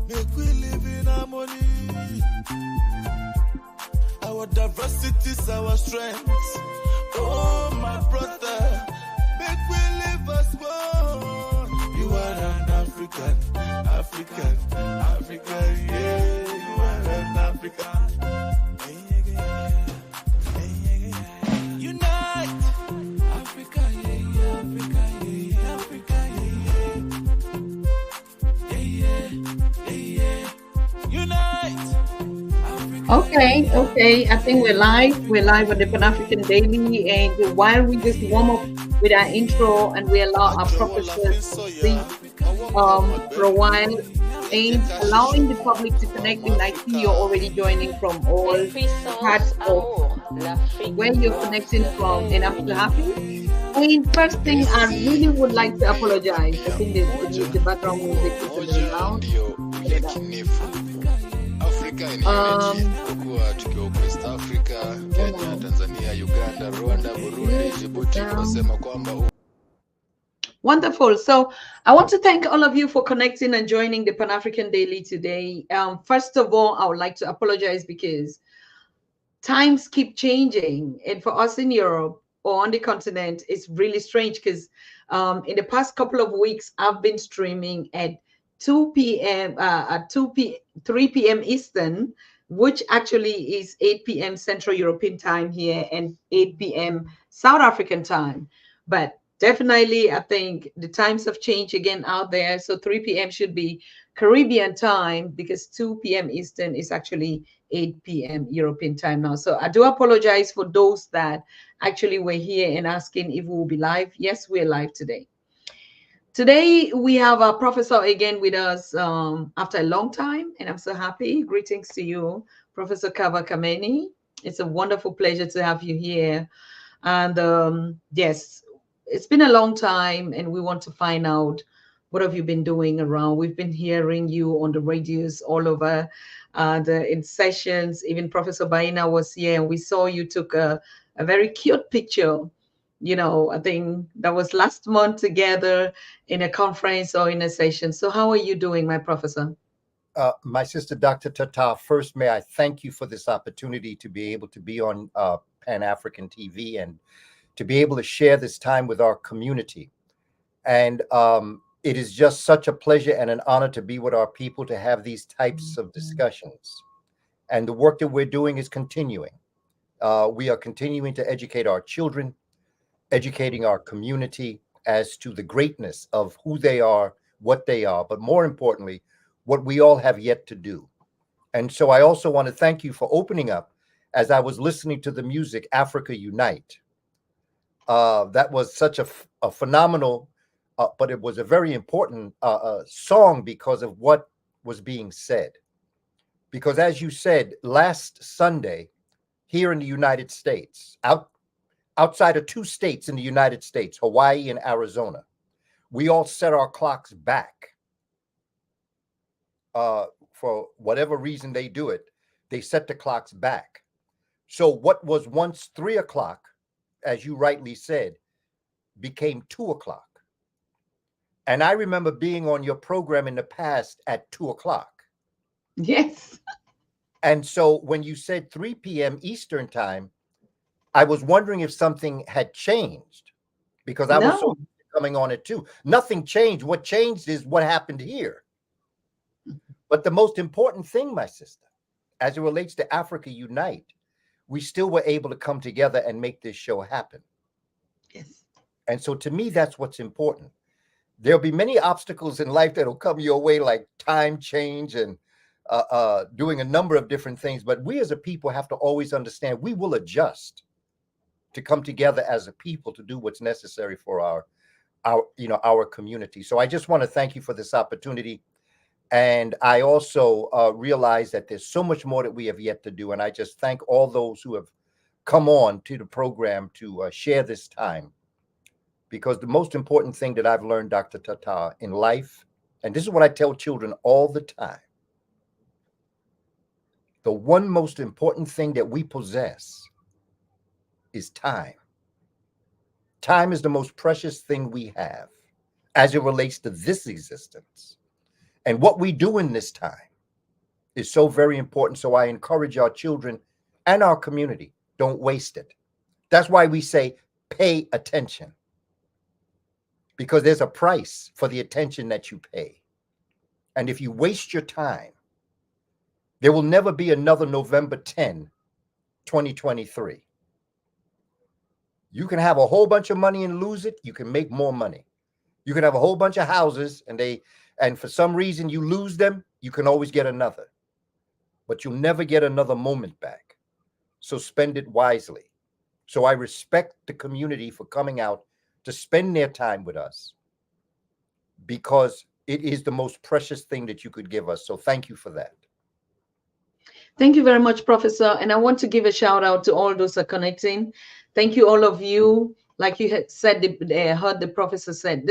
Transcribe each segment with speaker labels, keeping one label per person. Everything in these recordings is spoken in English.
Speaker 1: Make we live in harmony. Our diversity is our strength. Oh, my brother, make we live as one. You are an African, African, African, yeah. You are an African. Unite, Africa, yeah, Africa, yeah, Africa, yeah, yeah. Unite.
Speaker 2: Okay. I think we're live. We're live on the Pan African Daily, and while we just warm up with our intro and we allow our professors to speak for a while and allowing the public to connect in, I see you're already joining from all parts of where you're connecting from, and I'm so happy. And first thing, I really would like to apologize. I think the background music is a little loud.
Speaker 3: West Africa, Kenya, Tanzania, Uganda, Rwanda, Burundi, Djibouti kusema kwamba
Speaker 2: Wonderful. So I want to thank all of you for connecting and joining the Pan African Daily today. First of all, I would like to apologize because times keep changing, and for us in Europe or on the continent, it's really strange because in the past couple of weeks, I've been streaming at 2 p.m. At 3 p.m. Eastern, which actually is 8 p.m. Central European time here and 8 p.m. South African time. But definitely, I think the times have changed again out there. So 3 p.m. should be Caribbean time because 2 p.m. Eastern is actually 8 p.m. European time now. So I do apologize for those that actually were here and asking if we will be live. Yes, we're live today. Today, we have our professor again with us after a long time, and I'm so happy. Greetings to you, Professor Kaba Kamene. It's a wonderful pleasure to have you here. And yes, it's been a long time, and we want to find out what have you been doing around. We've been hearing you on the radios all over, in sessions. Even Professor Baina was here, and we saw you took a very cute picture. I think that was last month together in a conference or in a session. So how are you doing, my professor?
Speaker 4: My sister, Dr. Tata, first, may I thank you for this opportunity to be able to be on Pan-African TV and to be able to share this time with our community. And it is just such a pleasure and an honor to be with our people, to have these types of discussions. And the work that we're doing is continuing. We are continuing to educate our children, educating our community as to the greatness of who they are, what they are, but more importantly, what we all have yet to do. And so I also want to thank you for opening up as I was listening to the music, Africa Unite. That was such a phenomenal, but it was a very important song because of what was being said. Because as you said, last Sunday, here in the United States, outside of 2 states in the United States, Hawaii and Arizona, we all set our clocks back. For whatever reason they do it, they set the clocks back. So what was once 3 o'clock, as you rightly said, became 2 o'clock. And I remember being on your program in the past at 2 o'clock.
Speaker 2: Yes.
Speaker 4: And so when you said 3 p.m. Eastern time, I was wondering if something had changed, because I was so coming on it too. Nothing changed. What changed is what happened here. But the most important thing, my sister, as it relates to Africa Unite, we still were able to come together and make this show happen.
Speaker 2: Yes.
Speaker 4: And so to me, that's what's important. There'll be many obstacles in life that'll come your way, like time change and doing a number of different things. But we as a people have to always understand we will adjust to come together as a people to do what's necessary for our community. So I just want to thank you for this opportunity. And I also realize that there's so much more that we have yet to do. And I just thank all those who have come on to the program to share this time. Because the most important thing that I've learned, Dr. Tata, in life, and this is what I tell children all the time, the one most important thing that we possess is time. Time is the most precious thing we have as it relates to this existence. And what we do in this time is so very important. So I encourage our children and our community, don't waste it. That's why we say pay attention, because there's a price for the attention that you pay. And if you waste your time, there will never be another November 10, 2023. You can have a whole bunch of money and lose it. You can make more money. You can have a whole bunch of houses and for some reason you lose them, you can always get another. But you'll never get another moment back. So spend it wisely. So I respect the community for coming out to spend their time with us, because it is the most precious thing that you could give us. So thank you for that.
Speaker 2: Thank you very much, Professor. And I want to give a shout out to all those who are connecting. Thank you, all of you. Like you had said, heard the professor said,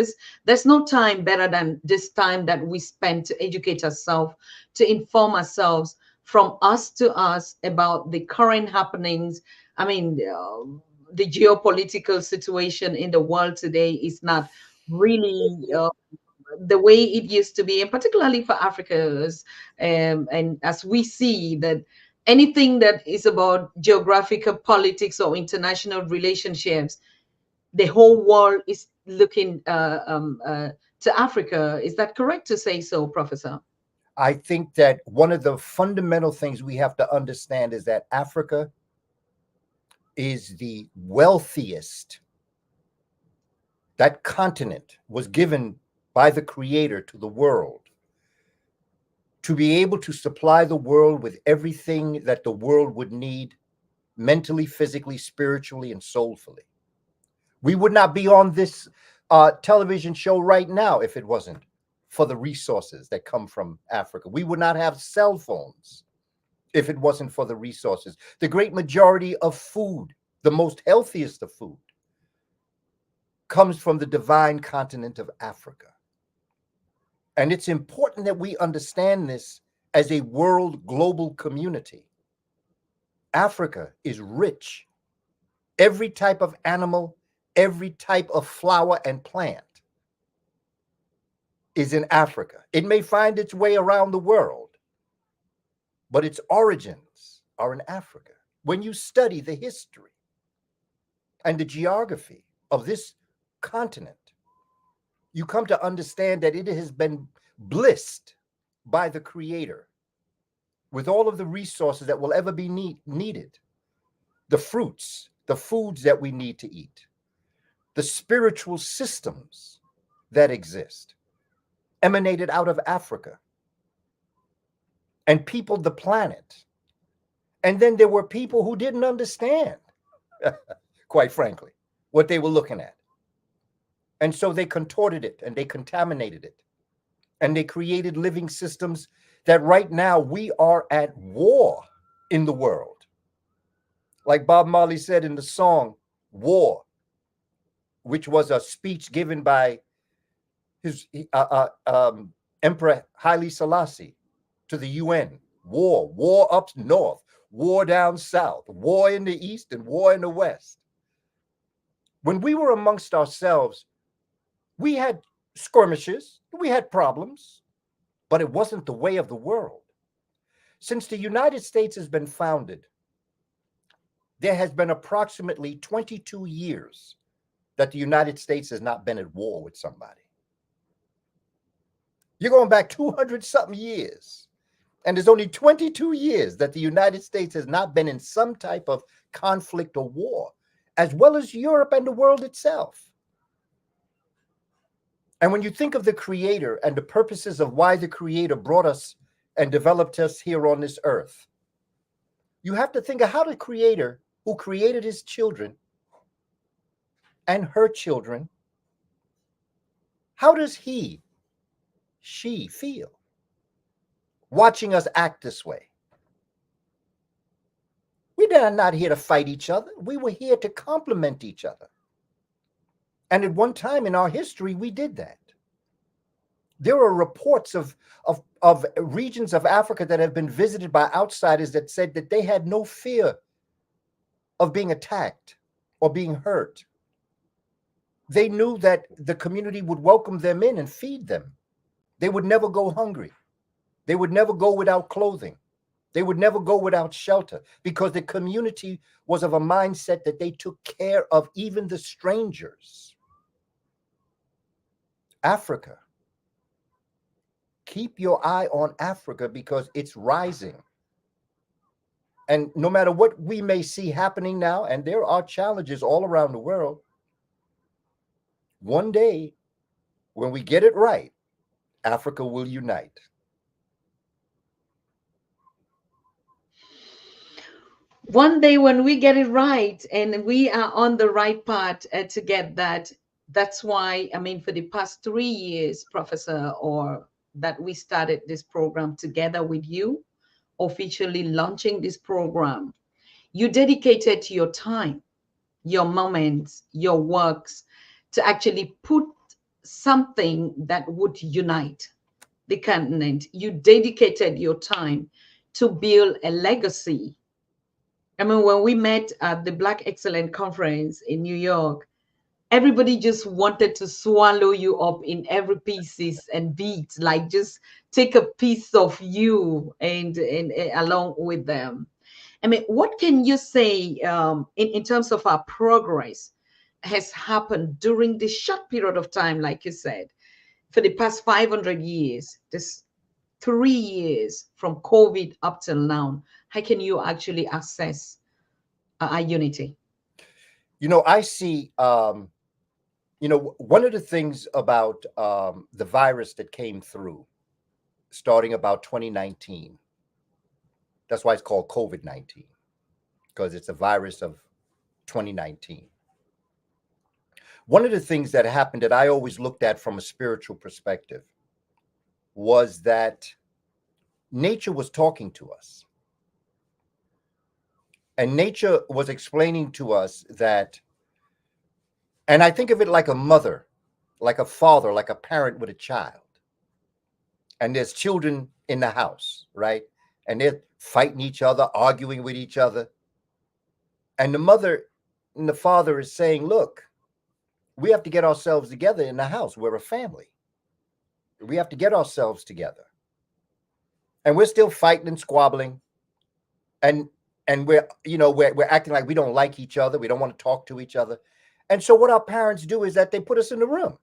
Speaker 2: there's no time better than this time that we spend to educate ourselves, to inform ourselves from us to us about the current happenings. I mean, the geopolitical situation in the world today is not really the way it used to be, and particularly for Africa. And as we see that anything that is about geographical politics or international relationships, the whole world is looking to Africa. Is that correct to say so, Professor?
Speaker 4: I think that one of the fundamental things we have to understand is that Africa is the wealthiest. That continent was given by the Creator to the world to be able to supply the world with everything that the world would need, mentally, physically, spiritually, and soulfully. We would not be on this television show right now if it wasn't for the resources that come from Africa. We would not have cell phones if it wasn't for the resources. The great majority of food, the most healthiest of food, comes from the divine continent of Africa. And it's important that we understand this as a world global community. Africa is rich. Every type of animal, every type of flower and plant is in Africa. It may find its way around the world, but its origins are in Africa. When you study the history and the geography of this continent, you come to understand that it has been blessed by the Creator with all of the resources that will ever be needed. The fruits, the foods that we need to eat, the spiritual systems that exist, emanated out of Africa and peopled the planet. And then there were people who didn't understand, quite frankly, what they were looking at. And so they contorted it and they contaminated it. And they created living systems that right now we are at war in the world. Like Bob Marley said in the song, War, which was a speech given by his Emperor Haile Selassie to the UN. War up north, war down south, war in the east and war in the west. When we were amongst ourselves, we had skirmishes, we had problems, but it wasn't the way of the world. Since the United States has been founded, there has been approximately 22 years that the United States has not been at war with somebody. You're going back 200-something years, and there's only 22 years that the United States has not been in some type of conflict or war, as well as Europe and the world itself. And when you think of the Creator and the purposes of why the Creator brought us and developed us here on this earth, you have to think of how the Creator, who created his children and her children, how does she feel watching us act this way? We are not here to fight each other. We were here to complement each other. And at one time in our history, we did that. There are reports of regions of Africa that have been visited by outsiders that said that they had no fear of being attacked or being hurt. They knew that the community would welcome them in and feed them They would never go hungry. They would never go without clothing. They would never go without shelter, because the community was of a mindset that they took care of even the strangers. Africa. Keep your eye on Africa, because it's rising. And no matter what we may see happening now, and there are challenges all around the world, one day, when we get it right, Africa will unite.
Speaker 2: One day when we get it right and we are on the right path to get that, that's why, I mean, for the past 3 years, Professor, or that we started this program together with you, officially launching this program, you dedicated your time, your moments, your works to actually put something that would unite the continent. You dedicated your time to build a legacy. I mean, when we met at the Black Excellence Conference in New York, everybody just wanted to swallow you up in every pieces and beats, like just take a piece of you and along with them. I mean, what can you say in terms of our progress has happened during this short period of time, like you said, for the past 500 years, this 3 years from COVID up till now? How can you actually assess our unity?
Speaker 4: I see, one of the things about the virus that came through starting about 2019, that's why it's called COVID-19, because it's a virus of 2019. One of the things that happened that I always looked at from a spiritual perspective was that nature was talking to us. And nature was explaining to us that, and I think of it like a mother, like a father, like a parent with a child. And there's children in the house, right? And they're fighting each other, arguing with each other. And the mother and the father is saying, look, we have to get ourselves together in the house. We're a family. We have to get ourselves together. And we're still fighting and squabbling. And we're acting like we don't like each other. We don't want to talk to each other. And so what our parents do is that they put us in the room.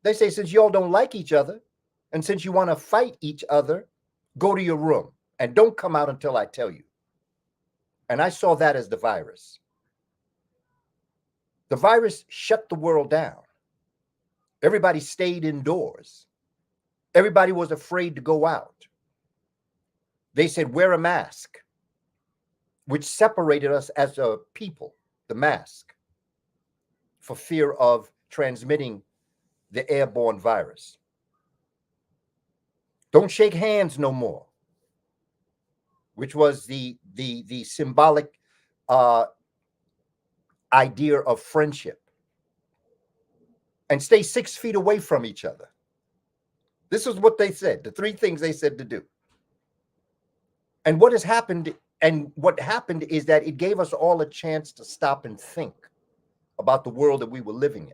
Speaker 4: They say, since y'all don't like each other, and since you want to fight each other, go to your room and don't come out until I tell you. And I saw that as the virus. The virus shut the world down. Everybody stayed indoors. Everybody was afraid to go out. They said, wear a mask, which separated us as a people, the mask, for fear of transmitting the airborne virus. Don't shake hands no more, which was the symbolic idea of friendship. And stay 6 feet away from each other. This is what they said, the 3 things they said to do. And what has happened, and what happened is that it gave us all a chance to stop and think about the world that we were living in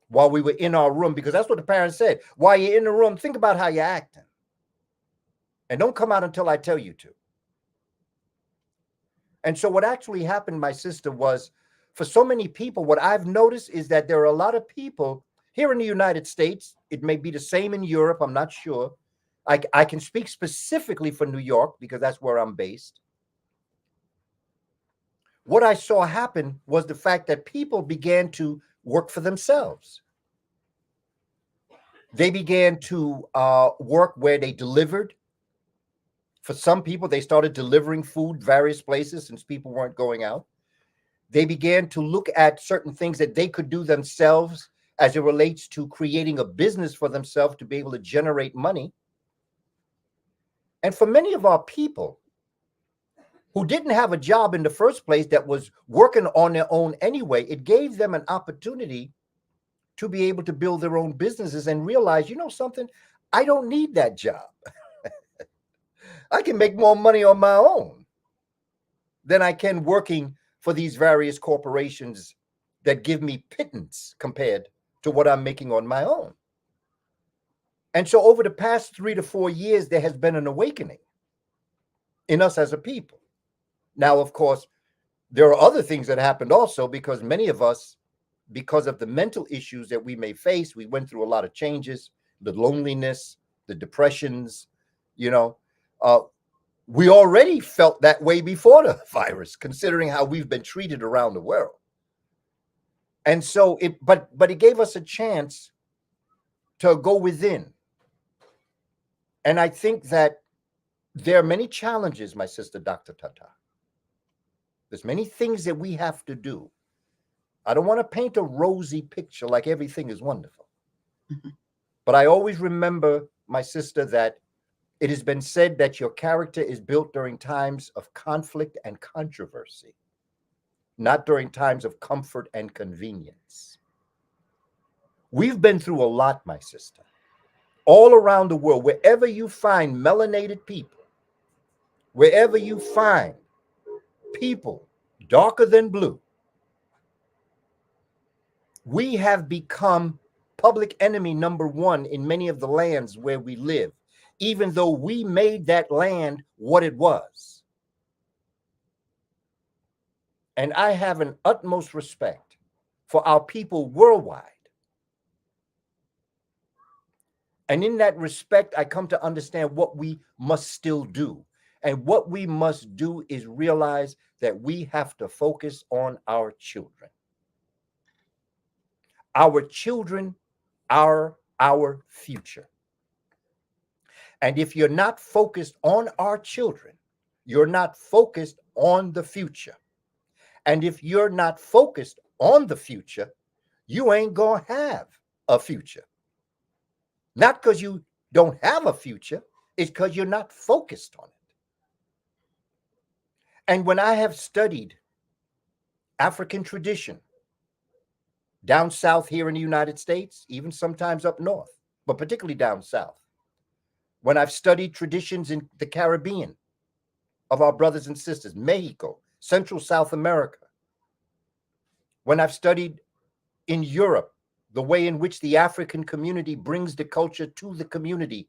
Speaker 4: while we were in our room, because that's what the parents said. While you're in the room, think about how you're acting. And don't come out until I tell you to. And so what actually happened, my sister, was for so many people, what I've noticed is that there are a lot of people here in the United States. It may be the same in Europe. I'm not sure. I can speak specifically for New York because that's where I'm based. What I saw happen was the fact that people began to work for themselves. They began to work where they delivered. For some people, they started delivering food various places since people weren't going out. They began to look at certain things that they could do themselves as it relates to creating a business for themselves to be able to generate money. And for many of our people who didn't have a job in the first place that was working on their own anyway, it gave them an opportunity to be able to build their own businesses and realize, you know something, I don't need that job. I can make more money on my own than I can working for these various corporations that give me pittance compared to what I'm making on my own. And so over the past 3 to 4 years, there has been an awakening in us as a people. Now, of course, there are other things that happened also, because many of us, because of the mental issues that we may face, we went through a lot of changes, the loneliness, the depressions, you know, we already felt that way before the virus, considering how we've been treated around the world. And so but it gave us a chance to go within. And I think that there are many challenges, my sister, Dr. Tata. There's many things that we have to do. I don't want to paint a rosy picture like everything is wonderful. But I always remember, my sister, that it has been said that your character is built during times of conflict and controversy, not during times of comfort and convenience. We've been through a lot, my sister. All around the world, wherever you find melanated people, wherever you find people darker than blue, we have become public enemy number one in many of the lands where we live, even though we made that land what it was. And I have an utmost respect for our people worldwide. And in that respect, I come to understand what we must still do. And what we must do is realize that we have to focus on our children. Our children are our future. And if you're not focused on our children, you're not focused on the future. And if you're not focused on the future, you ain't gonna have a future. Not because you don't have a future, it's because you're not focused on it. And when I have studied African tradition down south here in the United States, even sometimes up north, but particularly down south, when I've studied traditions in the Caribbean of our brothers and sisters, Mexico, Central South America, when I've studied in Europe, the way in which the African community brings the culture to the community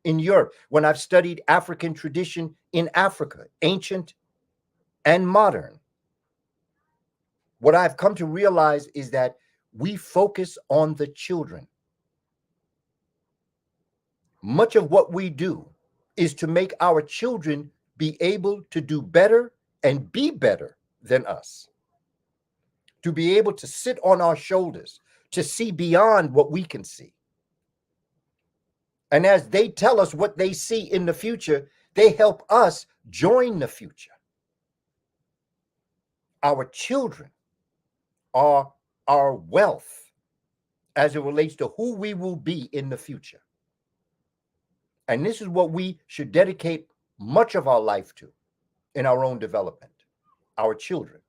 Speaker 4: in Europe, when I've studied African tradition in Africa, ancient and modern, what I've come to realize is that we focus on the children. Much of what we do is to make our children be able to do better and be better than us, to be able to sit on our shoulders, to see beyond what we can see. And as they tell us what they see in the future, they help us join the future. Our children are our wealth as it relates to who we will be in the future. And this is what we should dedicate much of our life to in our own development, our children.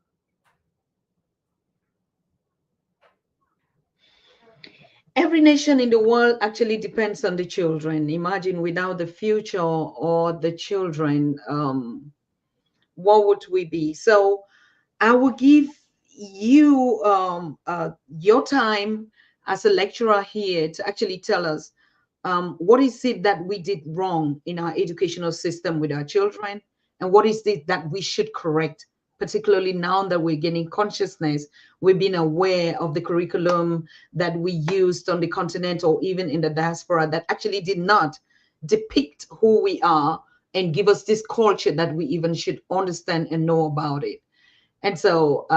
Speaker 2: Every nation in the world actually depends on the children. Imagine without the future or the children, what would we be? So I will give you your time as a lecturer here to actually tell us what is it that we did wrong in our educational system with our children, and what is it that we should correct, particularly now that we're gaining consciousness, we've been aware of the curriculum that we used on the continent or even in the diaspora that actually did not depict who we are and give us this culture that we even should understand and know about it. And so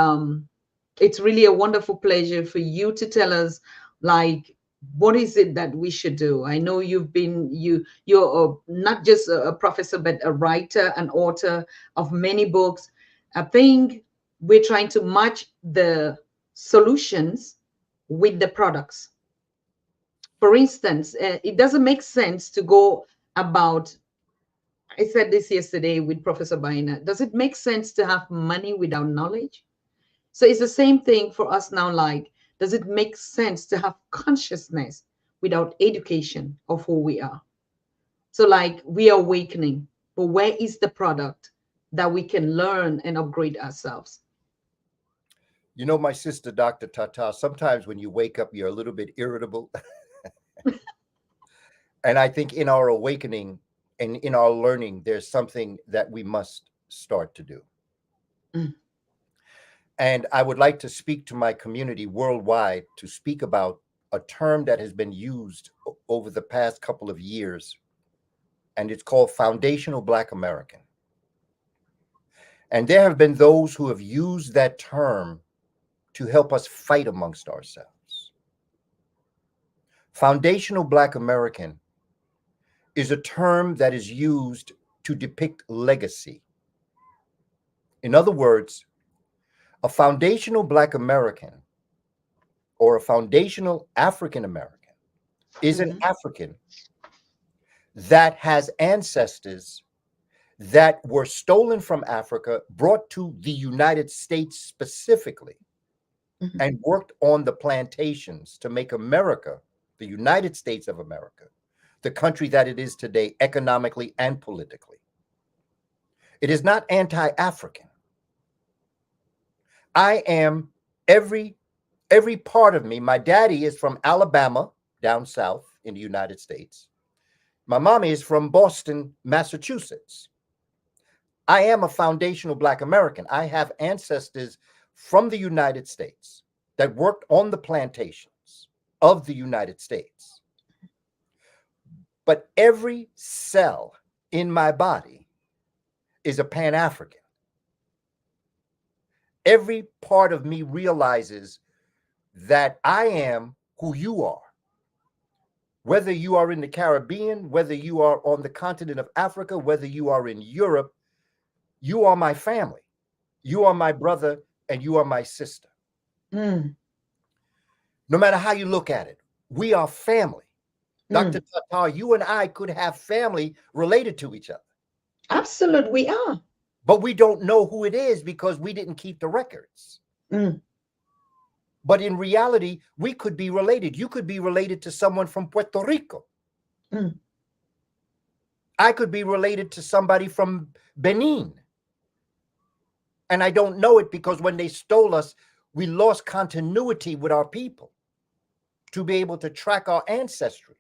Speaker 2: it's really a wonderful pleasure for you to tell us, like, what is it that we should do? I know you're not just a professor, but a writer and author of many books. I think we're trying to match the solutions with the products. For instance, it doesn't make sense to go about, I said this yesterday with Professor Baina, does it make sense to have money without knowledge? So it's the same thing for us now. Like, does it make sense to have consciousness without education of who we are? So like, we are awakening, but where is the product that we can learn and upgrade ourselves?
Speaker 4: You know, my sister, Dr. Tata, sometimes when you wake up, you're a little bit irritable. And I think in our awakening and in our learning, there's something that we must start to do.
Speaker 2: Mm.
Speaker 4: And I would like to speak to my community worldwide to speak about a term that has been used over the past couple of years, and it's called Foundational Black American. And there have been those who have used that term to help us fight amongst ourselves. Foundational Black American is a term that is used to depict legacy. In other words, a foundational Black American or a foundational African American is an African that has ancestors that were stolen from Africa, brought to the United States specifically, and worked on the plantations to make America, the United States of America, the country that it is today, economically and politically. It is not anti-African. I am every part of me. My daddy is from Alabama, down south in the United States. My mommy is from Boston, Massachusetts. I am a foundational Black American. I have ancestors from the United States that worked on the plantations of the United States. But every cell in my body is a Pan-African. Every part of me realizes that I am who you are. Whether you are in the Caribbean, whether you are on the continent of Africa, whether you are in Europe, you are my family. You are my brother and you are my sister. No matter how you look at it, we are family. Dr. Tatar, you and I could have family related to each other.
Speaker 2: Absolutely, we are.
Speaker 4: But we don't know who it is because we didn't keep the records. But in reality, we could be related. You could be related to someone from Puerto Rico. I could be related to somebody from Benin. And I don't know it because when they stole us, we lost continuity with our people to be able to track our ancestry.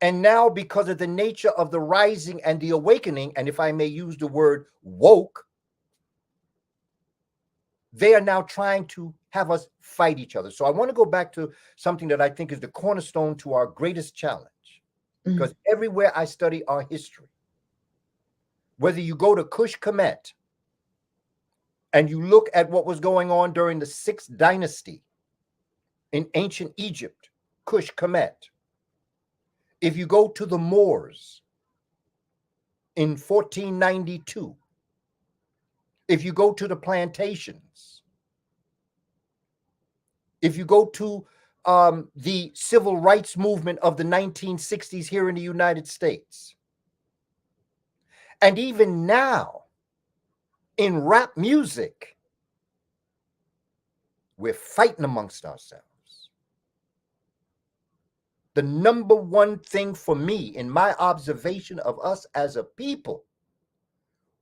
Speaker 4: And now, because of the nature of the rising and the awakening, and if I may use the word woke, they are now trying to have us fight each other. So I want to go back to something that I think is the cornerstone to our greatest challenge. Because everywhere I study our history, whether you go to Kush Kemet and you look at what was going on during the 6th dynasty in ancient Egypt, Kush Kemet. If you go to the Moors in 1492, if you go to the plantations, if you go to the civil rights movement of the 1960s here in the United States, and even now in rap music, we're fighting amongst ourselves. The number one thing for me in my observation of us as a people,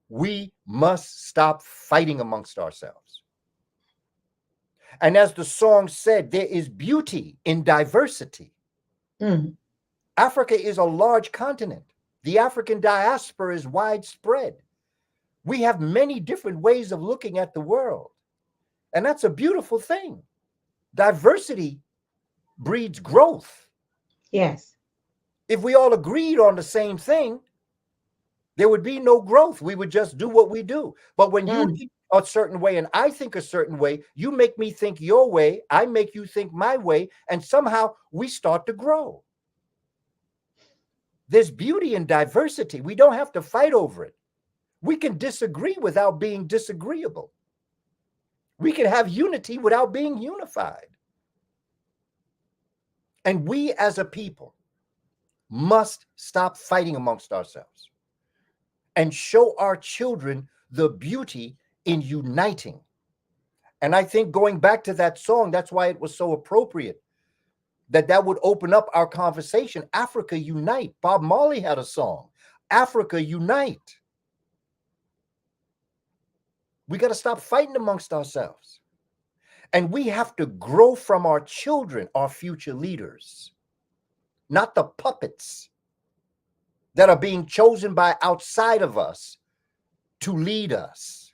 Speaker 4: we must stop fighting amongst ourselves. And as the song said, there is beauty in diversity. Africa is a large continent. The African diaspora is widespread. We have many different ways of looking at the world. And that's a beautiful thing. Diversity breeds growth.
Speaker 2: Yes.
Speaker 4: If we all agreed on the same thing, there would be no growth. We would just do what we do. But when you think a certain way and I think a certain way, you make me think your way, I make you think my way, and somehow we start to grow. There's beauty in diversity. We don't have to fight over it. We can disagree without being disagreeable. We can have unity without being unified. And we as a people must stop fighting amongst ourselves and show our children the beauty in uniting. And I think going back to that song, that's why it was so appropriate that would open up our conversation. Africa Unite. Bob Marley had a song, Africa Unite. We got to stop fighting amongst ourselves. And we have to grow from our children, our future leaders. not the puppets that are being chosen by outside of us to lead us.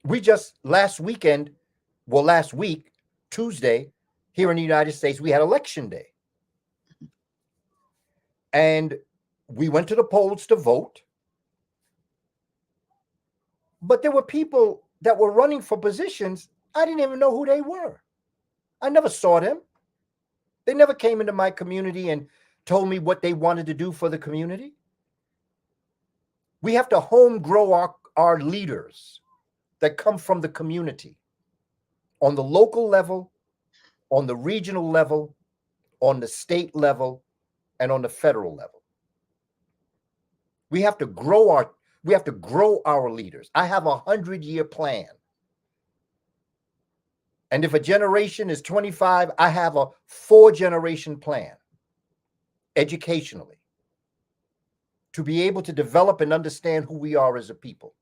Speaker 4: We just last week, Tuesday, here in the United States, we had election day. And we went to the polls to vote. But there were people that were running for positions. I didn't even know who they were. I never saw them. They never came into my community and told me what they wanted to do for the community. We have to home grow our leaders that come from the community on the local level, on the regional level, on the state level, and on the federal level. We have to grow our leaders. I have a 100-year plan. And if a generation is 25, I have a 4-generation plan educationally to be able to develop and understand who we are as a people.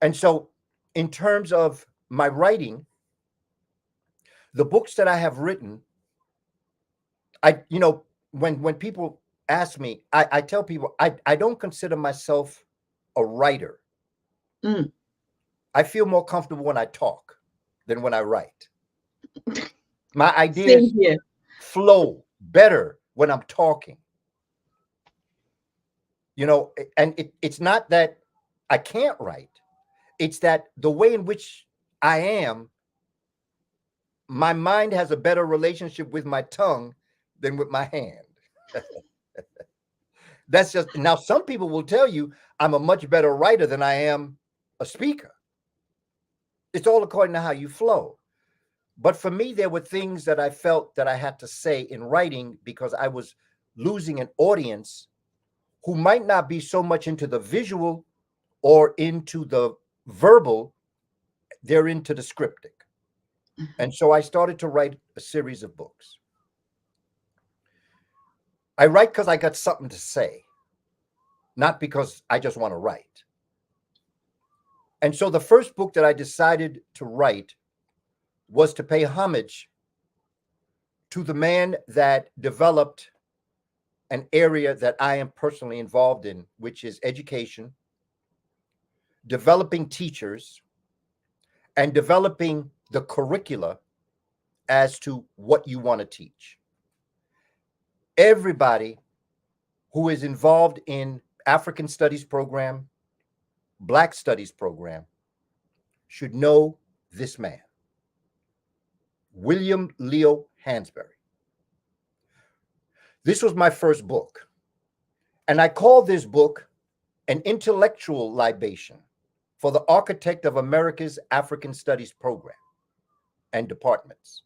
Speaker 4: And so in terms of my writing, the books that I have written, when people ask me, I tell people, I don't consider myself a writer.
Speaker 2: Mm.
Speaker 4: I feel more comfortable when I talk than when I write. My ideas flow better when I'm talking. And it's not that I can't write. It's that the way in which I am, my mind has a better relationship with my tongue than with my hand. That's just, now some people will tell you I'm a much better writer than I am a speaker. It's all according to how you flow. But for me, there were things that I felt that I had to say in writing because I was losing an audience who might not be so much into the visual or into the verbal, they're into the scriptic. And so I started to write a series of books. I write because I got something to say, not because I just want to write. And so the first book that I decided to write was to pay homage to the man that developed an area that I am personally involved in, which is education, developing teachers, and developing the curricula as to what you want to teach. Everybody who is involved in African Studies program, Black Studies program, should know this man, William Leo Hansberry. This was my first book, and I call this book an intellectual libation for the architect of America's African Studies program and departments.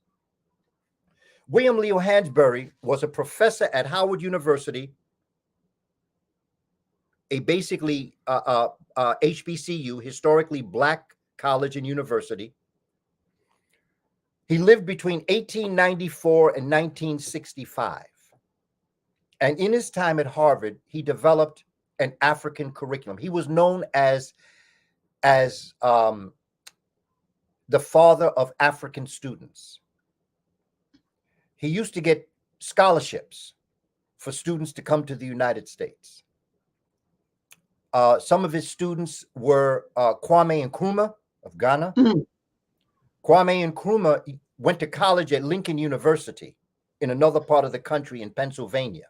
Speaker 4: William Leo Hansberry was a professor at Howard University, a basically HBCU, historically Black college and university. He lived between 1894 and 1965. And in his time at Harvard, he developed an African curriculum. He was known as the father of African students. He used to get scholarships for students to come to the United States. Some of his students were Kwame Nkrumah of Ghana. Mm-hmm. Kwame Nkrumah went to college at Lincoln University in another part of the country in Pennsylvania.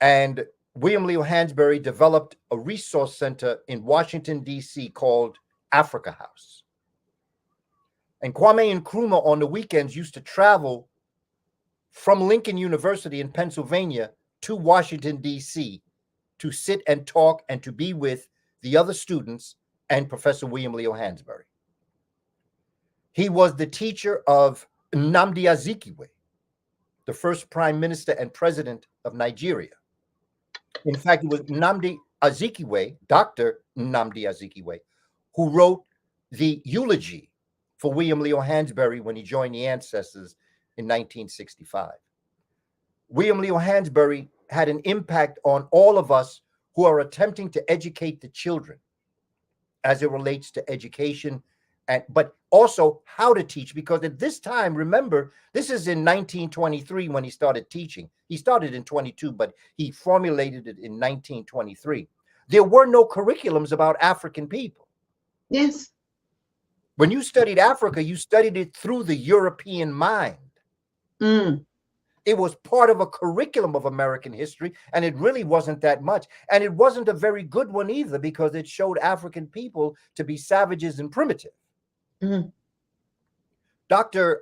Speaker 4: And William Leo Hansberry developed a resource center in Washington, D.C. called Africa House. And Kwame Nkrumah on the weekends used to travel from Lincoln University in Pennsylvania to Washington, D.C. to sit and talk and to be with the other students and Professor William Leo Hansberry. He was the teacher of Nnamdi Azikiwe, the first prime minister and president of Nigeria. In fact, it was Nnamdi Azikiwe, Dr. Nnamdi Azikiwe, who wrote the eulogy for William Leo Hansberry when he joined the Ancestors in 1965. William Leo Hansberry had an impact on all of us who are attempting to educate the children as it relates to education but also how to teach, because at this time, remember, this is in 1923 when he started teaching. He started in 22, but he formulated it in 1923. There were no curriculums about African people.
Speaker 2: Yes.
Speaker 4: When you studied Africa, you studied it through the European mind.
Speaker 2: Mm.
Speaker 4: It was part of a curriculum of American history, and it really wasn't that much. And it wasn't a very good one either, because it showed African people to be savages and primitive.
Speaker 2: Mm.
Speaker 4: Dr.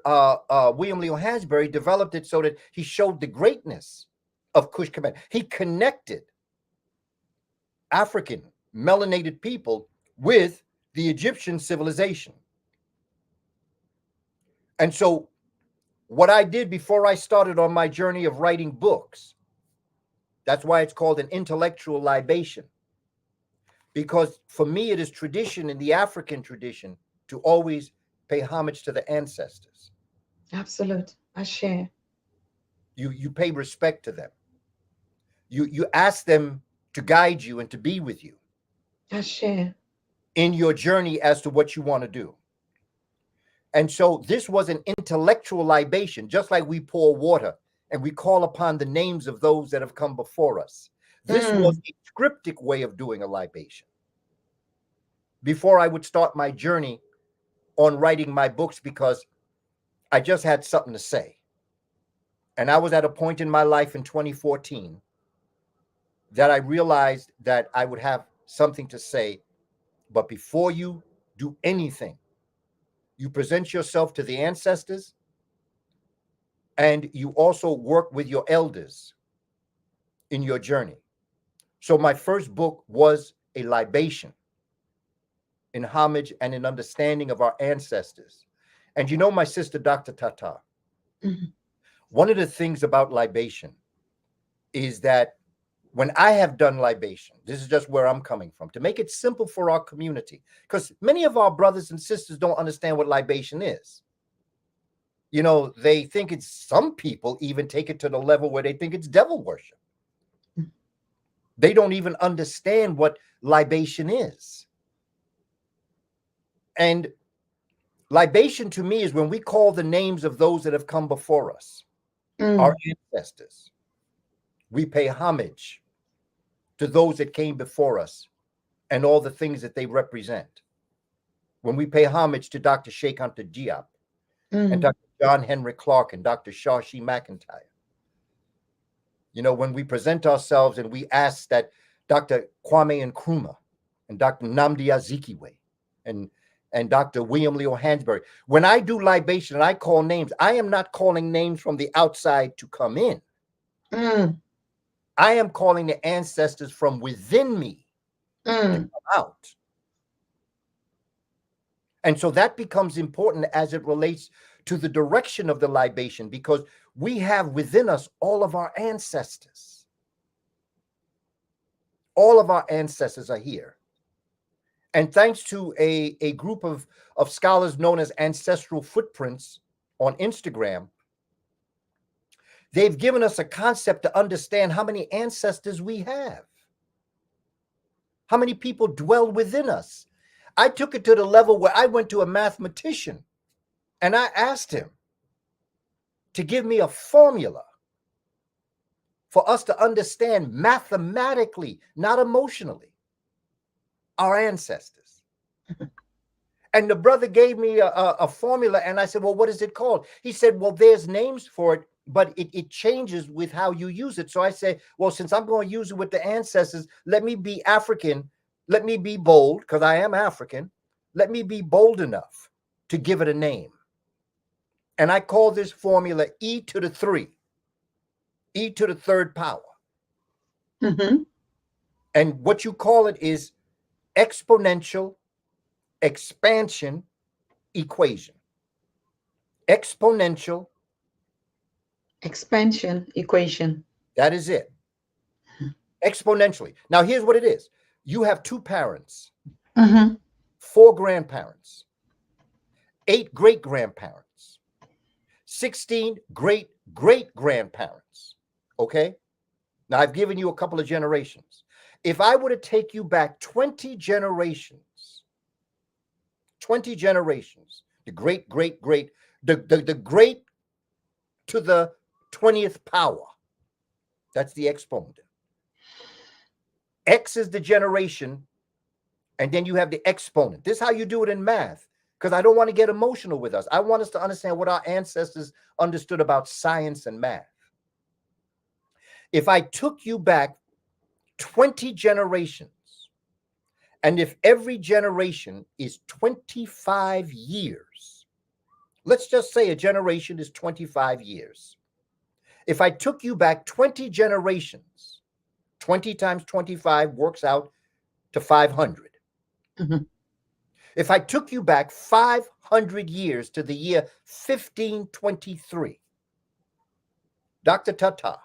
Speaker 4: William Leo Hansberry developed it so that he showed the greatness of Kush Kamene. He connected African melanated people with the Egyptian civilization. And so what I did before I started on my journey of writing books, that's why it's called an intellectual libation. Because for me, it is tradition in the African tradition to always pay homage to the ancestors.
Speaker 2: Absolute. I share.
Speaker 4: You pay respect to them. You ask them to guide you and to be with you.
Speaker 2: I share.
Speaker 4: In your journey as to what you want to do. And so this was an intellectual libation, just like we pour water and we call upon the names of those that have come before us. This was a scriptic way of doing a libation. Before I would start my journey on writing my books, because I just had something to say. And I was at a point in my life in 2014 that I realized that I would have something to say. But before you do anything, you present yourself to the ancestors, and you also work with your elders in your journey. So my first book was a libation in homage and in understanding of our ancestors. And you know, my sister, Dr. Tata, one of the things about libation is that when I have done libation, this is just where I'm coming from, to make it simple for our community, because many of our brothers and sisters don't understand what libation is. You know, they think it's, some people even take it to the level where they think it's devil worship. They don't even understand what libation is. And libation to me is when we call the names of those that have come before us, our ancestors. We pay homage to those that came before us and all the things that they represent. When we pay homage to Dr. Sheikh Anta Diop and Dr. John Henry Clark and Dr. Shashi McIntyre. You know, when we present ourselves and we ask that Dr. Kwame Nkrumah and Dr. Nnamdi Azikiwe and Dr. William Leo Hansberry, when I do libation and I call names, I am not calling names from the outside to come in. I am calling the ancestors from within me to come out. And so that becomes important as it relates to the direction of the libation, because we have within us all of our ancestors. All of our ancestors are here. And thanks to a group of scholars known as Ancestral Footprints on Instagram, they've given us a concept to understand how many ancestors we have, how many people dwell within us. I took it to the level where I went to a mathematician and I asked him to give me a formula for us to understand mathematically, not emotionally, our ancestors. And the brother gave me a formula, and I said, well, what is it called? He said, well, there's names for it, but it changes with how you use it. So I say, well, since I'm going to use it with the ancestors, let me be African. Let me be bold, because I am African. Let me be bold enough to give it a name. And I call this formula E to the 3, E to the 3rd power. And what you call it is exponential expansion equation. Exponential
Speaker 2: expansion equation.
Speaker 4: That is it. Exponentially. Now, here's what it is. You have 2 parents, 4 grandparents, 8 great-grandparents, 16 great-great-grandparents. Okay? Now, I've given you a couple of generations. If I were to take you back 20 generations, 20 generations. The great, great, great, the great to the 20th power. That's the exponent. X is the generation, and then you have the exponent. This is how you do it in math, because I don't want to get emotional with us. I want us to understand what our ancestors understood about science and math. If I took you back 20 generations, and if every generation is 25 years, let's just say a generation is 25 years. If I took you back 20 generations, 20 times 25 works out to 500.
Speaker 2: Mm-hmm.
Speaker 4: If I took you back 500 years to the year 1523, Dr. Tata,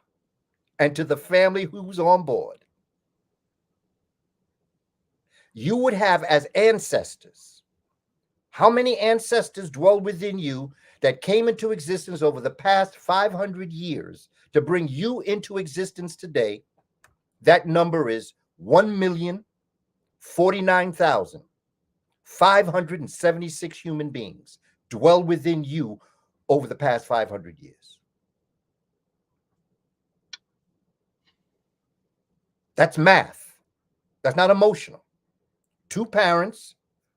Speaker 4: and to the family who's on board, you would have as ancestors, how many ancestors dwell within you that came into existence over the past 500 years to bring you into existence today? That number is 1,049,576 human beings dwell within you over the past 500 years. That's math. That's not emotional. 2 parents,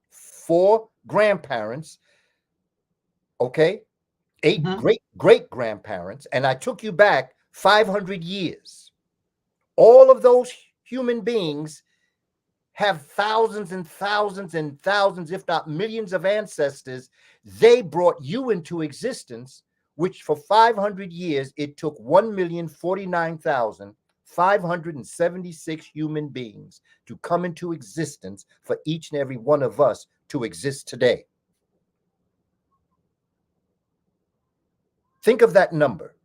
Speaker 4: 4 grandparents, okay, 8 great-great-grandparents, and I took you back 500 years. All of those human beings have thousands and thousands and thousands, if not millions of ancestors. They brought you into existence, which for 500 years, it took 1,049,576 human beings to come into existence for each and every one of us to exist today. Think of that number.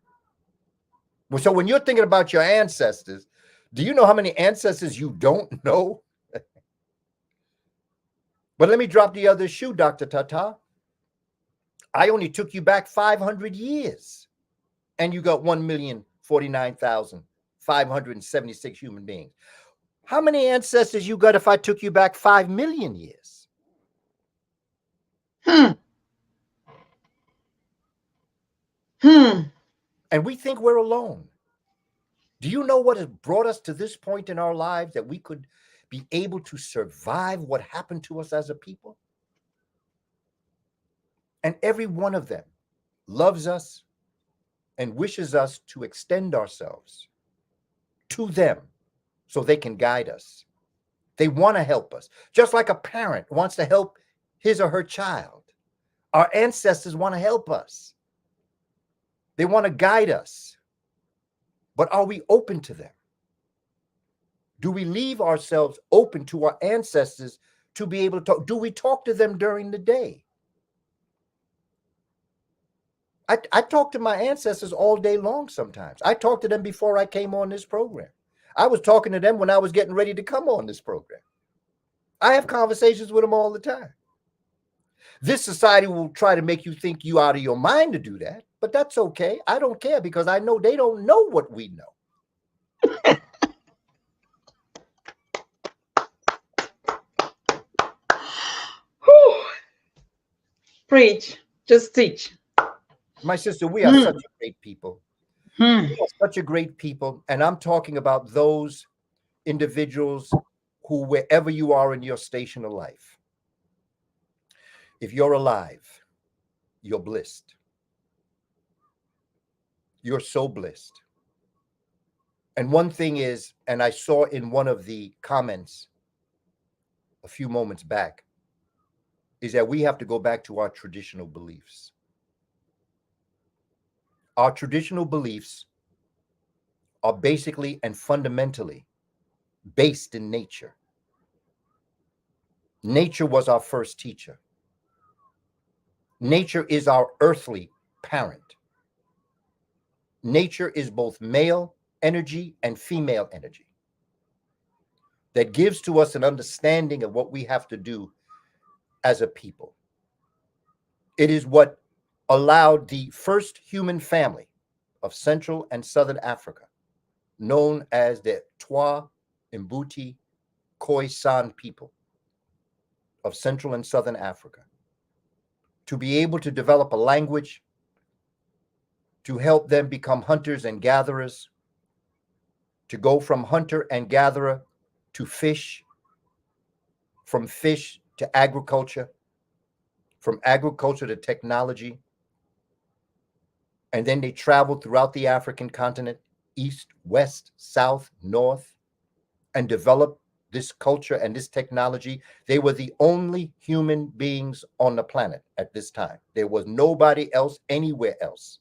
Speaker 4: So when you're thinking about your ancestors, do you know how many ancestors you don't know? But let me drop the other shoe, Dr. Tata. I only took you back 500 years, and you got 1,049,576 human beings. How many ancestors you got if I took you back 5 million years? And we think we're alone. Do you know what has brought us to this point in our lives, that we could be able to survive what happened to us as a people? And every one of them loves us and wishes us to extend ourselves to them so they can guide us. They want to help us, just like a parent wants to help his or her child. Our ancestors want to help us. They want to guide us. But are we open to them? Do we leave ourselves open to our ancestors to be able to talk? Do we talk to them during the day? I talk to my ancestors all day long sometimes. I talked to them before I came on this program. I was talking to them when I was getting ready to come on this program. I have conversations with them all the time. This society will try to make you think you out of your mind to do that, but that's okay. I don't care, because I know they don't know what we know.
Speaker 2: Preach, just teach.
Speaker 4: My sister, we are such a great people. We are such a great people. And I'm talking about those individuals who, wherever you are in your station of life, if you're alive, you're blessed. You're so blessed. And one thing is, and I saw in one of the comments a few moments back, is that we have to go back to our traditional beliefs. Our traditional beliefs are basically and fundamentally based in nature. Nature was our first teacher. Nature is our earthly parent. Nature is both male energy and female energy that gives to us an understanding of what we have to do as a people. It is what allowed the first human family of Central and Southern Africa, known as the Twa, Mbuti, Khoisan people, of Central and Southern Africa to be able to develop a language to help them become hunters and gatherers, to go from hunter and gatherer to fish, from fish to agriculture, from agriculture to technology. And then they traveled throughout the African continent, east, west, south, north, and developed this culture and this technology. They were the only human beings on the planet at this time. There was nobody else anywhere else.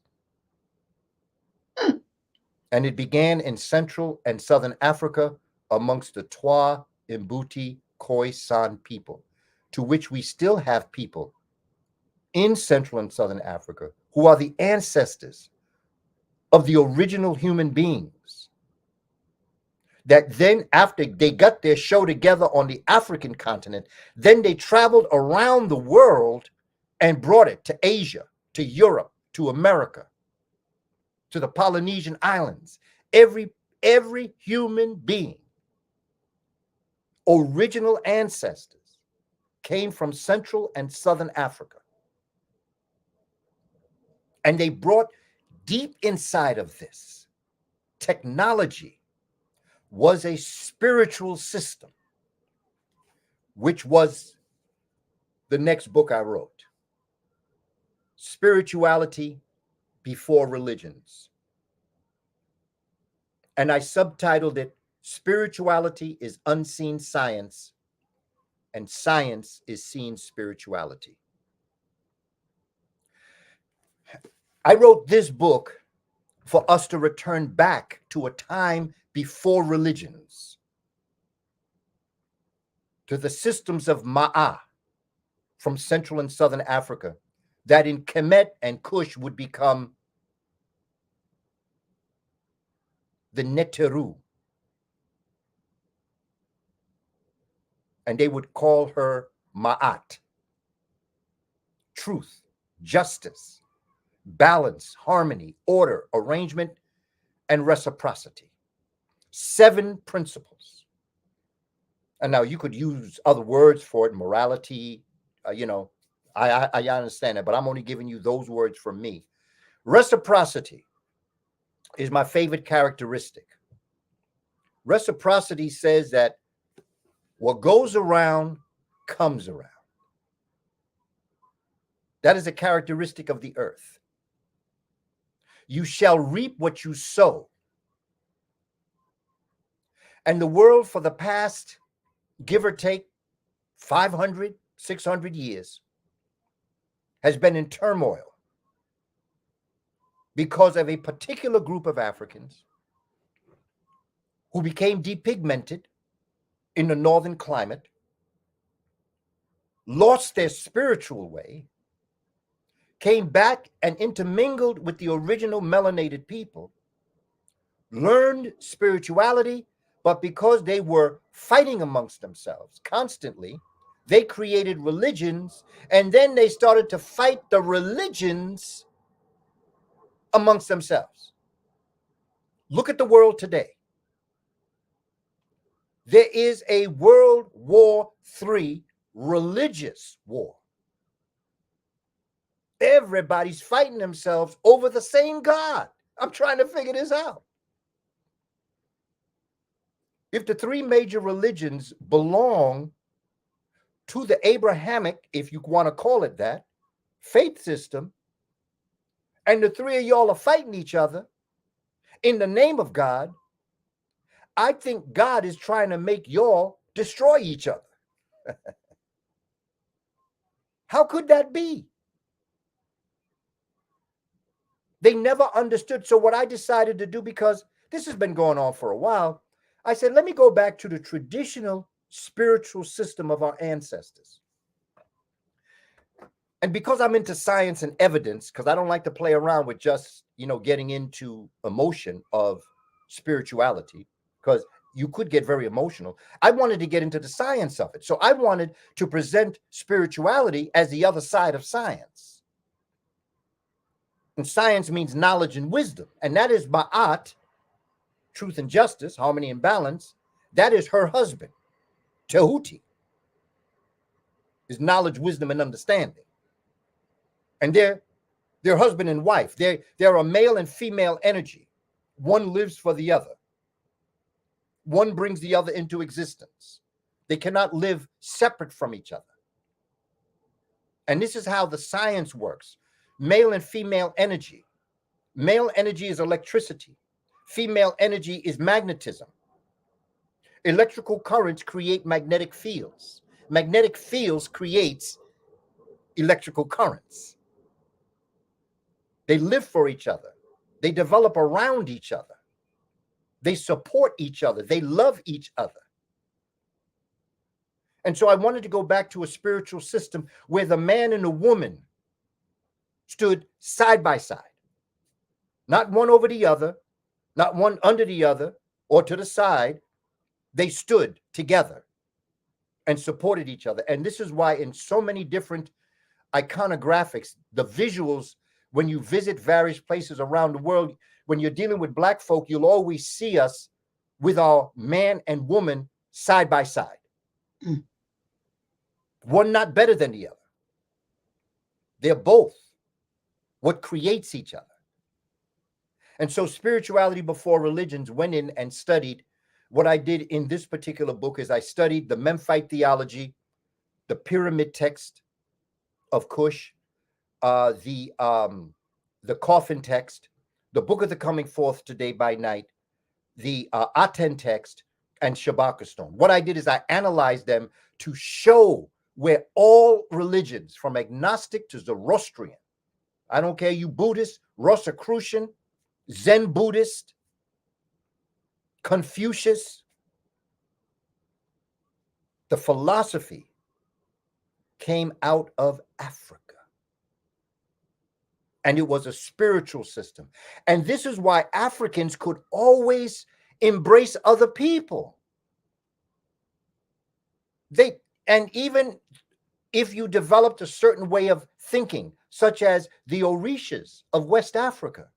Speaker 4: And it began in Central and Southern Africa amongst the Twa, Mbuti, Khoisan people, to which we still have people in Central and Southern Africa who are the ancestors of the original human beings that then, after they got their show together on the African continent, then they traveled around the world and brought it to Asia, to Europe, to America, to the Polynesian Islands. Every human being, original ancestors, came from Central and Southern Africa. And they brought deep inside of this technology was a spiritual system, which was the next book I wrote, Spirituality Before Religions. And I subtitled it, Spirituality is Unseen Science, and Science is Seen Spirituality. I wrote this book for us to return back to a time before religions, to the systems of Ma'ah from Central and Southern Africa that in Kemet and Kush would become the Neteru. And they would call her Ma'at. Truth, justice, balance, harmony, order, arrangement, and reciprocity. 7 principles. And now you could use other words for it, morality, I understand that, but I'm only giving you those words from me. Reciprocity is my favorite characteristic. Reciprocity says that what goes around comes around. That is a characteristic of the earth. You shall reap what you sow. And the world for the past, give or take, 500, 600 years has been in turmoil because of a particular group of Africans who became depigmented in the northern climate, lost their spiritual way, came back and intermingled with the original melanated people, learned spirituality, but because they were fighting amongst themselves constantly, they created religions, and then they started to fight the religions amongst themselves. Look at the world today. There is a World War III religious war. Everybody's fighting themselves over the same God. I'm trying to figure this out. If the 3 major religions belong to the Abrahamic, if you want to call it that, faith system, and the 3 of y'all are fighting each other in the name of God, I think God is trying to make y'all destroy each other. How could that be? They never understood. So what I decided to do, because this has been going on for a while, I said, let me go back to the traditional spiritual system of our ancestors. And because I'm into science and evidence, because I don't like to play around with just, getting into emotion of spirituality, because you could get very emotional. I wanted to get into the science of it. So I wanted to present spirituality as the other side of science. And science means knowledge and wisdom. And that is Ma'at, truth and justice, harmony and balance. That is her husband, Tehuti. is knowledge, wisdom, and understanding. And they're husband and wife. They're a male and female energy. One lives for the other. One brings the other into existence. They cannot live separate from each other. And this is how the science works. Male and female energy. Male energy is electricity. Female energy is magnetism. Electrical currents create magnetic fields. Magnetic fields creates electrical currents. They live for each other. They develop around each other. They support each other. They love each other. And so I wanted to go back to a spiritual system where the man and the woman stood side by side, not one over the other, not one under the other or to the side. They stood together and supported each other. And this is why in so many different iconographics, the visuals, when you visit various places around the world, when you're dealing with Black folk, you'll always see us with our man and woman side by side. Mm. One not better than the other. They're both what creates each other. And so spirituality before religions went in and studied. What I did in this particular book is I studied the Memphite theology, the pyramid text of Kush, the coffin text, the Book of the Coming Forth Today by Night, the Aten text, and Shabaka Stone. What I did is I analyzed them to show where all religions, from agnostic to Zoroastrian, I don't care, you Buddhist, Rosicrucian, Zen Buddhist, Confucius, the philosophy came out of Africa. And it was a spiritual system. And this is why Africans could always embrace other people. And even if you developed a certain way of thinking, such as the Orishas of West Africa,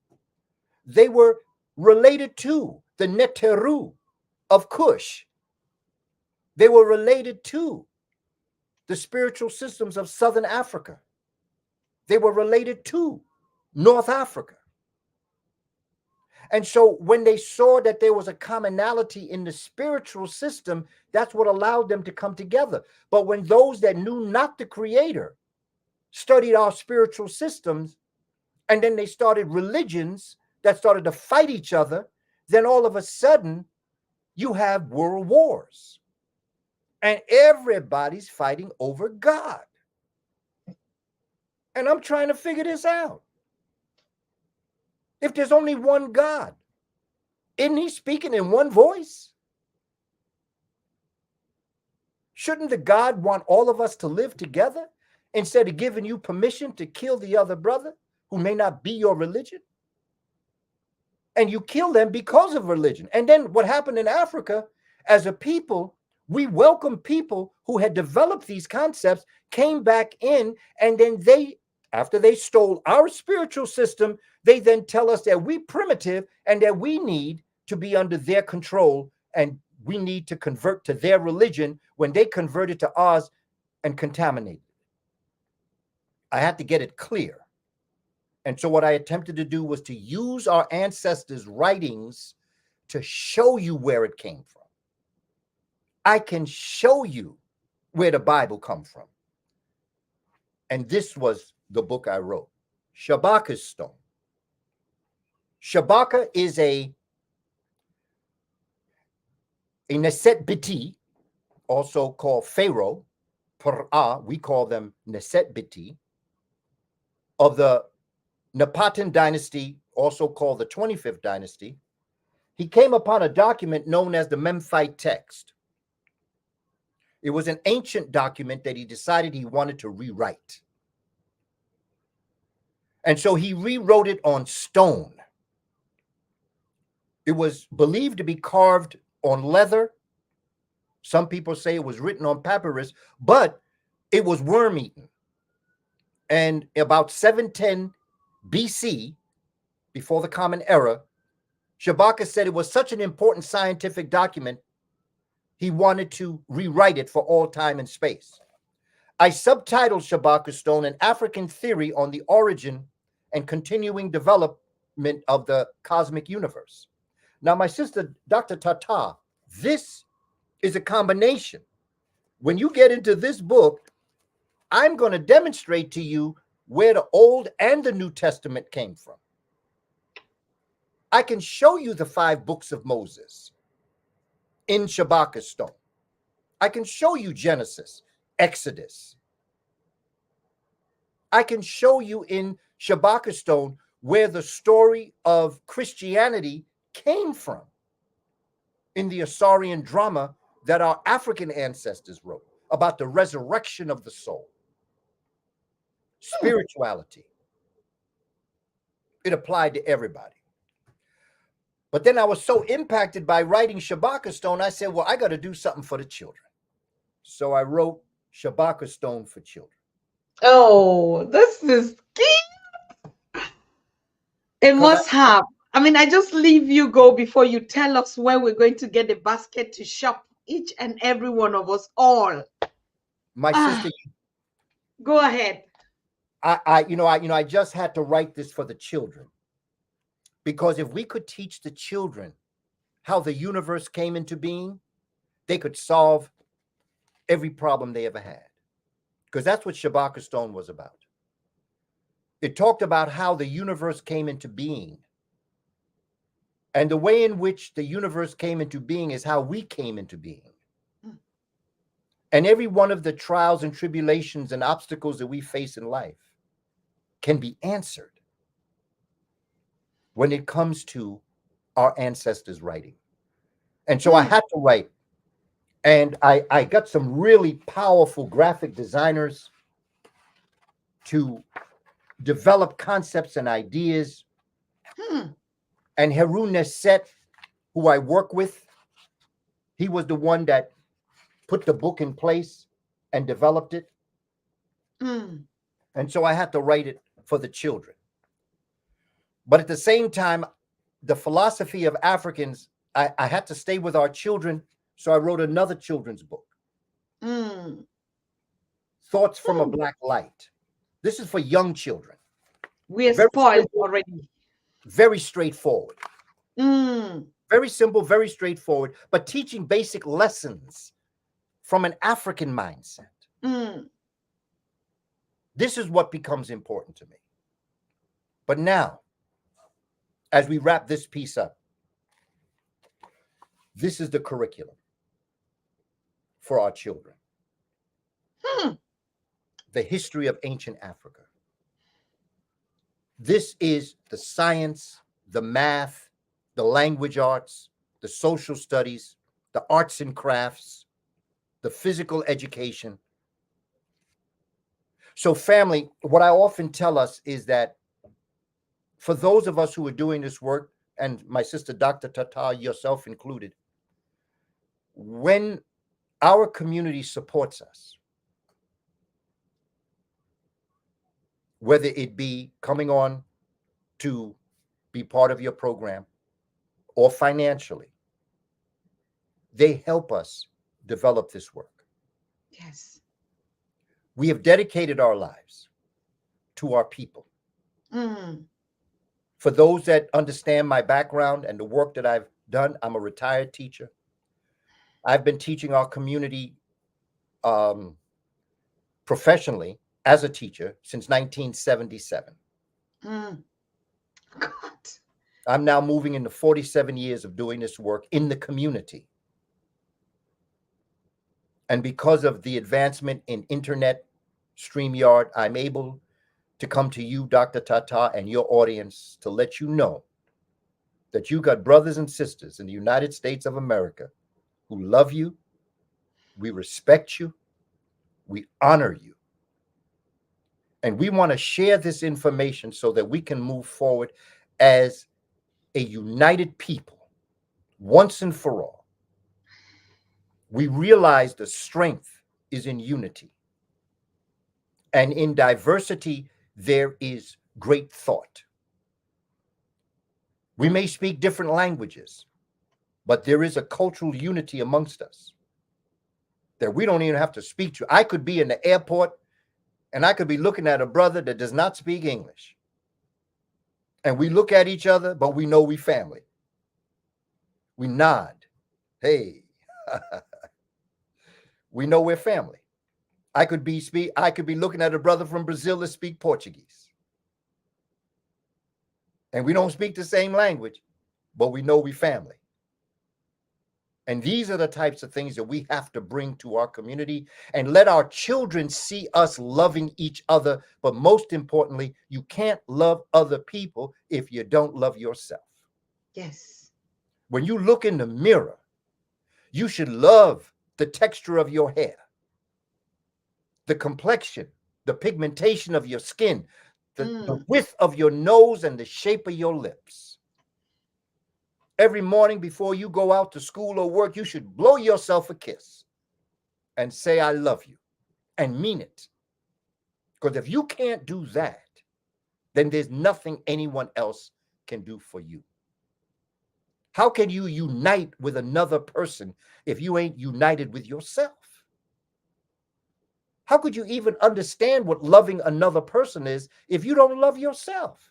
Speaker 4: they were related to the Neteru of Kush. They were related to the spiritual systems of Southern Africa. They were related to North Africa. And so when they saw that there was a commonality in the spiritual system, that's what allowed them to come together. But when those that knew not the Creator studied our spiritual systems, and then they started religions that started to fight each other, then all of a sudden you have world wars. And everybody's fighting over God. And I'm trying to figure this out. If there's only one God, isn't he speaking in one voice? Shouldn't the God want all of us to live together instead of giving you permission to kill the other brother who may not be your religion? And you kill them because of religion. And then what happened in Africa, as a people, we welcome people who had developed these concepts, came back in, and then they, after they stole our spiritual system, they then tell us that we primitive and that we need to be under their control and we need to convert to their religion when they converted to ours and contaminated. I had to get it clear. And so what I attempted to do was to use our ancestors' writings to show you where it came from. I can show you where the Bible comes from. And this was the book I wrote, Shabaka Stone. Shabaka is a Neset Biti, also called Pharaoh, we call them Neset Biti, of the Napatan dynasty, also called the 25th dynasty. He came upon a document known as the Memphite text. It was an ancient document that he decided he wanted to rewrite. And so he rewrote it on stone. It was believed to be carved on leather. Some people say it was written on papyrus, but it was worm-eaten. And about 710 BC, before the Common Era, Shabaka said it was such an important scientific document, he wanted to rewrite it for all time and space. I subtitled Shabaka Stone, An African Theory on the Origin and Continuing Development of the Cosmic Universe. Now, my sister, Dr. Tata, this is a combination. When you get into this book, I'm going to demonstrate to you where the Old and the New Testament came from. I can show you the 5 books of Moses in Shabaka Stone. I can show you Genesis, Exodus. I can show you in Shabaka Stone where the story of Christianity came from in the Assyrian drama that our African ancestors wrote about the resurrection of the soul, spirituality. It applied to everybody. But then I was so impacted by writing Shabaka Stone, I said, well, I got to do something for the children. So I wrote Shabaka Stone for children.
Speaker 2: Oh, this is cute. It must have. I mean, I just leave you go before you tell us where we're going to get the basket to shop, each and every one of us all.
Speaker 4: My sister,
Speaker 2: go ahead.
Speaker 4: I just had to write this for the children, because if we could teach the children how the universe came into being, they could solve every problem they ever had. Because that's what Shabaka Stone was about. It talked about how the universe came into being. And the way in which the universe came into being is how we came into being. And every one of the trials and tribulations and obstacles that we face in life can be answered when it comes to our ancestors writing. And so I had to write. And I got some really powerful graphic designers to develop concepts and ideas. And Harun Neset, who I work with, he was the one that put the book in place and developed it. And so I had to write it for the children. But at the same time, the philosophy of Africans, I had to stay with our children. So I wrote another children's book, Thoughts from a Black Light. This is for young children.
Speaker 2: We're spoiled already.
Speaker 4: Very straightforward. Very simple, very straightforward, but teaching basic lessons from an African mindset. This is what becomes important to me. But now, as we wrap this piece up, this is the curriculum for our children. The history of ancient Africa. This is the science, the math, the language arts, the social studies, the arts and crafts, the physical education. So family, what I often tell us is that for those of us who are doing this work, and my sister, Dr. Tata, yourself included, when our community supports us, whether it be coming on to be part of your program or financially, they help us develop this work.
Speaker 2: Yes.
Speaker 4: We have dedicated our lives to our people. For those that understand my background and the work that I've done, I'm a retired teacher. I've been teaching our community professionally as a teacher since 1977.
Speaker 2: God.
Speaker 4: I'm now moving into 47 years of doing this work in the community. And because of the advancement in internet, StreamYard, I'm able to come to you, Dr. Tata, and your audience to let you know that you got brothers and sisters in the United States of America who love you, we respect you, we honor you. And we want to share this information so that we can move forward as a united people, once and for all. We realize the strength is in unity. And in diversity, there is great thought. We may speak different languages, but there is a cultural unity amongst us that we don't even have to speak to. I could be in the airport and I could be looking at a brother that does not speak English. And we look at each other, but we know we family. We nod. Hey, we know we're family. I could be looking at a brother from Brazil that speak Portuguese. And we don't speak the same language, but we know we family. And these are the types of things that we have to bring to our community and let our children see us loving each other. But most importantly, you can't love other people if you don't love yourself.
Speaker 2: Yes.
Speaker 4: When you look in the mirror, you should love the texture of your hair, the complexion, the pigmentation of your skin, the width of your nose, and the shape of your lips. Every morning before you go out to school or work, you should blow yourself a kiss and say, I love you, and mean it. Because if you can't do that, then there's nothing anyone else can do for you. How can you unite with another person if you ain't united with yourself? How could you even understand what loving another person is if you don't love yourself?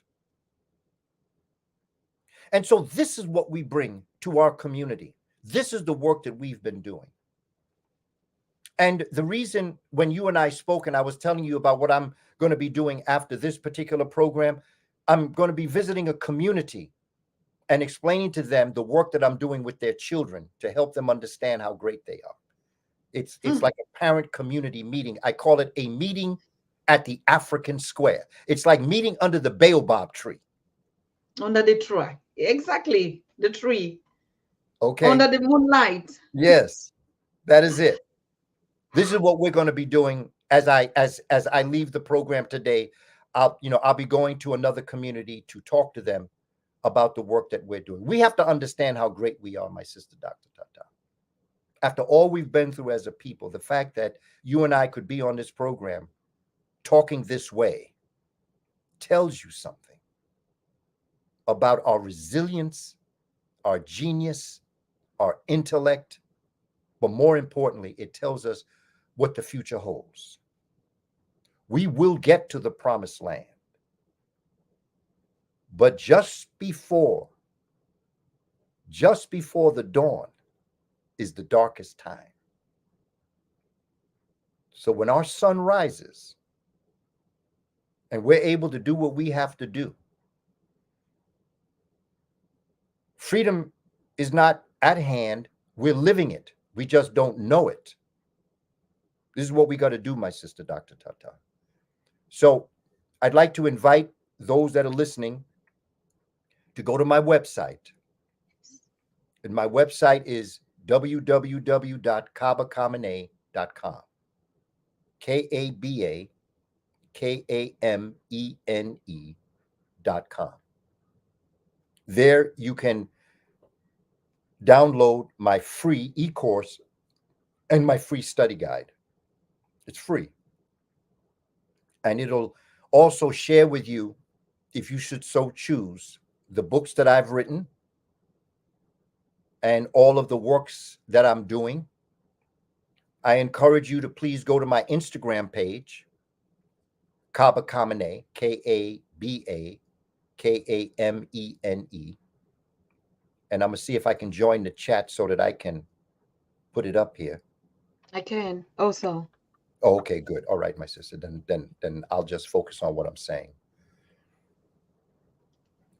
Speaker 4: And so this is what we bring to our community. This is the work that we've been doing. And the reason when you and I spoke and I was telling you about what I'm going to be doing after this particular program, I'm going to be visiting a community and explaining to them the work that I'm doing with their children to help them understand how great they are. It's like a parent community meeting. I call it a meeting at the African Square. It's like meeting under the baobab tree.
Speaker 2: Under the tree. Exactly. The tree.
Speaker 4: Okay.
Speaker 2: Under the moonlight.
Speaker 4: Yes, that is it. This is what we're going to be doing as I leave the program today. I'll be going to another community to talk to them about the work that we're doing. We have to understand how great we are, my sister, Dr. Tata. After all we've been through as a people, the fact that you and I could be on this program talking this way tells you something about our resilience, our genius, our intellect, but more importantly, it tells us what the future holds. We will get to the promised land. But just before the dawn is the darkest time. So when our sun rises and we're able to do what we have to do, freedom is not at hand. We're living it. We just don't know it. This is what we got to do, my sister, Dr. Tata. So I'd like to invite those that are listening to go to my website. And my website is www.kabakamene.com. KABAKAMENE.com. There you can download my free e-course and my free study guide. It's free. And it'll also share with you, if you should so choose, the books that I've written and all of the works that I'm doing. I encourage you to please go to my Instagram page, Kaba Kamene, KABAKAMENE. And I'm going to see if I can join the chat so that I can put it up here.
Speaker 2: I can also.
Speaker 4: Oh, okay, good. All right, my sister. Then I'll just focus on what I'm saying.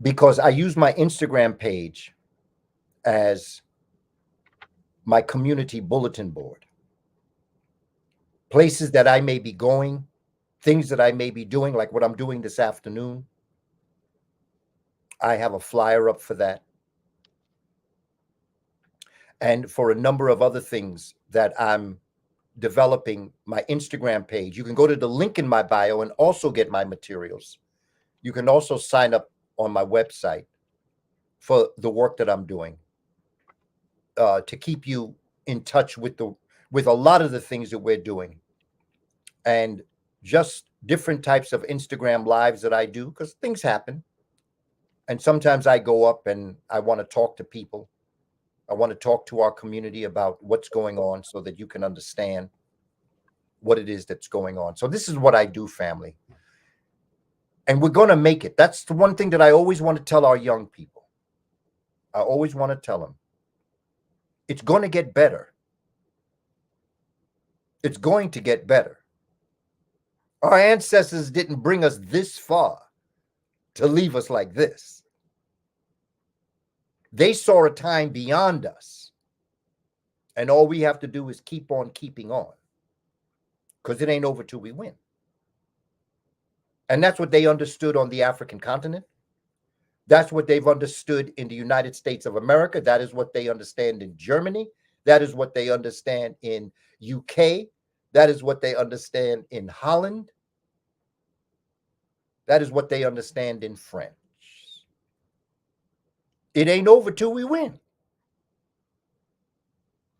Speaker 4: Because I use my Instagram page as my community bulletin board. Places that I may be going, things that I may be doing, like what I'm doing this afternoon. I have a flyer up for that. And for a number of other things that I'm developing, my Instagram page. You can go to the link in my bio and also get my materials. You can also sign up on my website for the work that I'm doing to keep you in touch with a lot of the things that we're doing, and just different types of Instagram lives that I do, because things happen. And sometimes I go up and I want to talk to people. I want to talk to our community about what's going on so that you can understand what it is that's going on. So this is what I do, family. And we're going to make it. That's the one thing that I always want to tell our young people. I always want to tell them, it's going to get better. It's going to get better. Our ancestors didn't bring us this far to leave us like this. They saw a time beyond us. And all we have to do is keep on keeping on. Because it ain't over till we win. And that's what they understood on the African continent. That's what they've understood in the United States of America. That is what they understand in Germany. That is what they understand in UK. That is what they understand in Holland. That is what they understand in French. It ain't over till we win.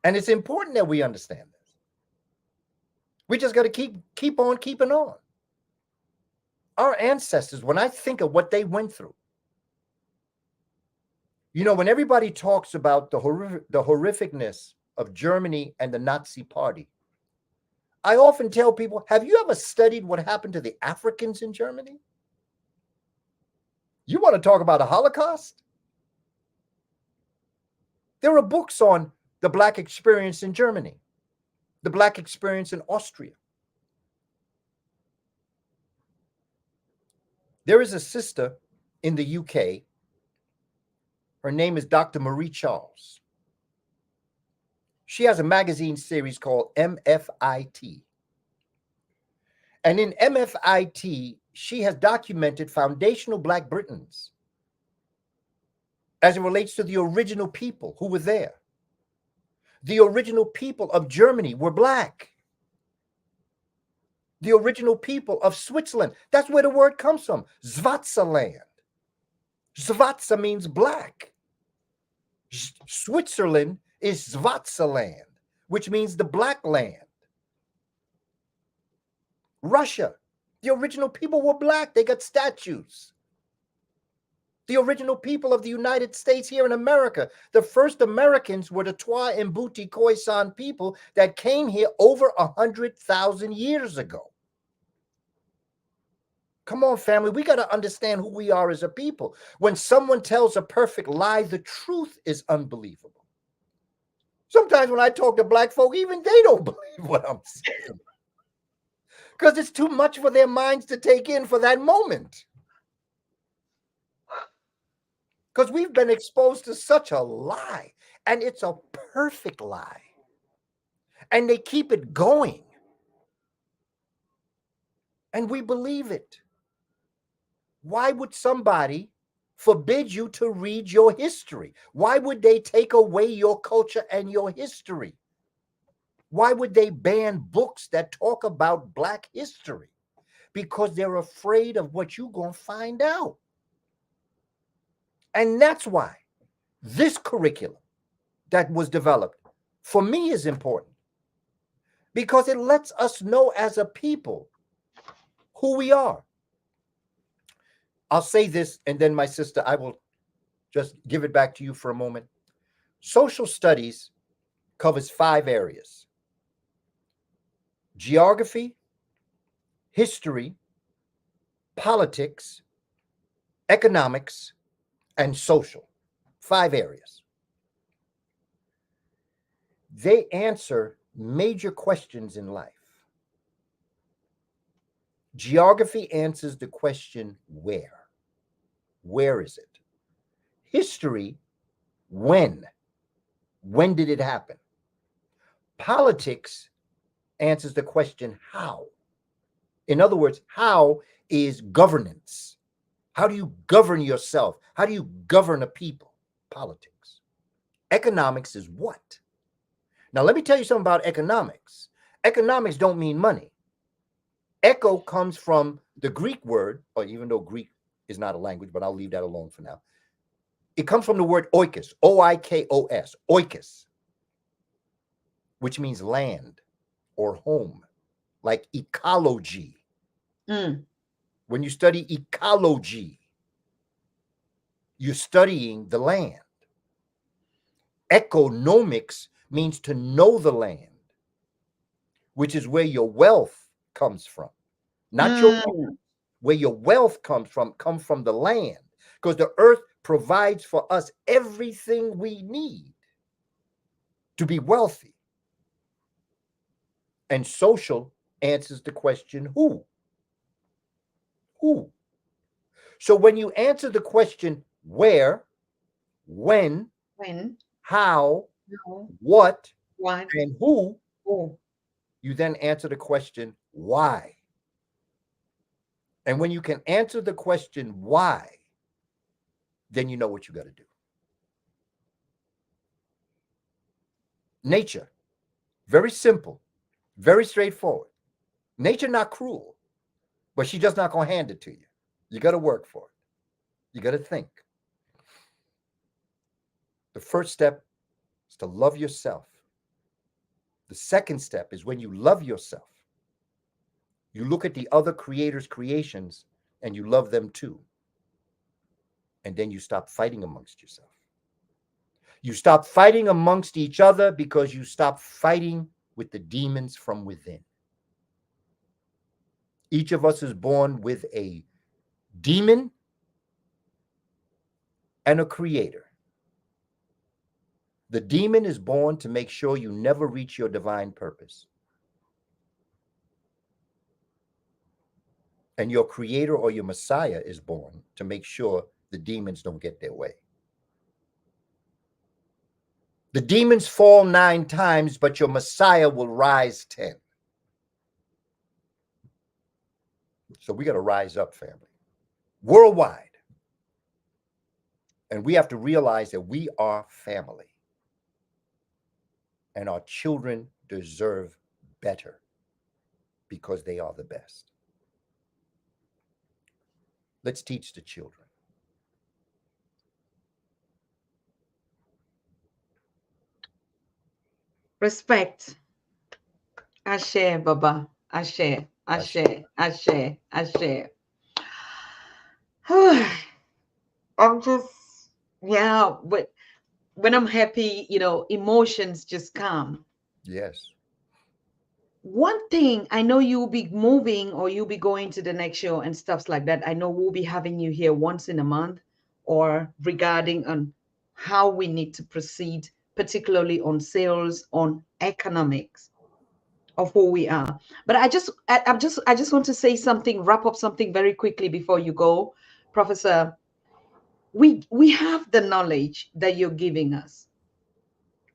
Speaker 4: And it's important that we understand this. We just got to keep on keeping on. Our ancestors, when I think of what they went through, you know, when everybody talks about the horrificness of Germany and the Nazi Party, I often tell people, have you ever studied what happened to the Africans in Germany? You want to talk about a Holocaust? There are books on the Black experience in Germany, the Black experience in Austria. There is a sister in the UK. Her name is Dr. Marie Charles. She has a magazine series called MFIT. And in MFIT, she has documented foundational Black Britons as it relates to the original people who were there. The original people of Germany were Black. The original people of Switzerland, that's where the word comes from, Swaziland. Schwarze means black. Switzerland is Swaziland, which means the black land. Russia, the original people were black. They got statues. The original people of the United States here in America, the first Americans were the Twa and Mbuti Khoisan people that came here over 100,000 years ago. Come on, family. We got to understand who we are as a people. When someone tells a perfect lie, the truth is unbelievable. Sometimes when I talk to Black folk, even they don't believe what I'm saying. Because it's too much for their minds to take in for that moment. Because we've been exposed to such a lie, and it's a perfect lie. And they keep it going. And we believe it. Why would somebody forbid you to read your history? Why would they take away your culture and your history? Why would they ban books that talk about Black history? Because they're afraid of what you're going to find out. And that's why this curriculum that was developed for me is important. Because it lets us know as a people who we are. I'll say this, and then my sister, I will just give it back to you for a moment. Social studies covers 5 areas: geography, history, politics, economics, and social. 5 areas. They answer major questions in life. Geography answers the question, where? Where is it? History, when? When did it happen? Politics answers the question, how? In other words, how is governance? How do you govern yourself? How do you govern a people? Politics. Economics is what? Now, let me tell you something about economics. Economics don't mean money. Echo comes from the Greek word, or even though Greek is not a language, but I'll leave that alone for now. It comes from the word oikos, O-I-K-O-S, oikos, which means land or home, like ecology. When you study ecology, you're studying the land. Economics means to know the land, which is where your wealth comes from. Not your wealth, where your wealth comes from, come from the land. Because the earth provides for us everything we need to be wealthy. And social answers the question, who? Who? So when you answer the question, where, when, how,
Speaker 2: no,
Speaker 4: what,
Speaker 2: what,
Speaker 4: and who,
Speaker 2: oh,
Speaker 4: you then answer the question, why? And when you can answer the question, why, then you know what you got to do. Nature, very simple, very straightforward. Nature not cruel, but she just not going to hand it to you. You got to work for it. You got to think. The first step is to love yourself. The second step is when you love yourself, you look at the other creators' creations and you love them too. And then you stop fighting amongst yourself. You stop fighting amongst each other because you stop fighting with the demons from within. Each of us is born with a demon and a creator. The demon is born to make sure you never reach your divine purpose. And your creator or your Messiah is born to make sure the demons don't get their way. The demons fall 9 times, but your Messiah will rise 10. So we got to rise up, family, worldwide. And we have to realize that we are family. And our children deserve better because they are the best. Let's teach the children.
Speaker 2: respect. Ashe, Baba. Ashe, Ashe, Ashe, Ashe. I'm just, yeah, but when I'm happy, emotions just come.
Speaker 4: Yes.
Speaker 2: One thing, I know you'll be moving or you'll be going to the next show and stuff like that. I know we'll be having you here once in a month or regarding on how we need to proceed, particularly on sales, on economics of who we are. But I just want to say something, wrap up something very quickly before you go, Professor. We have the knowledge that you're giving us.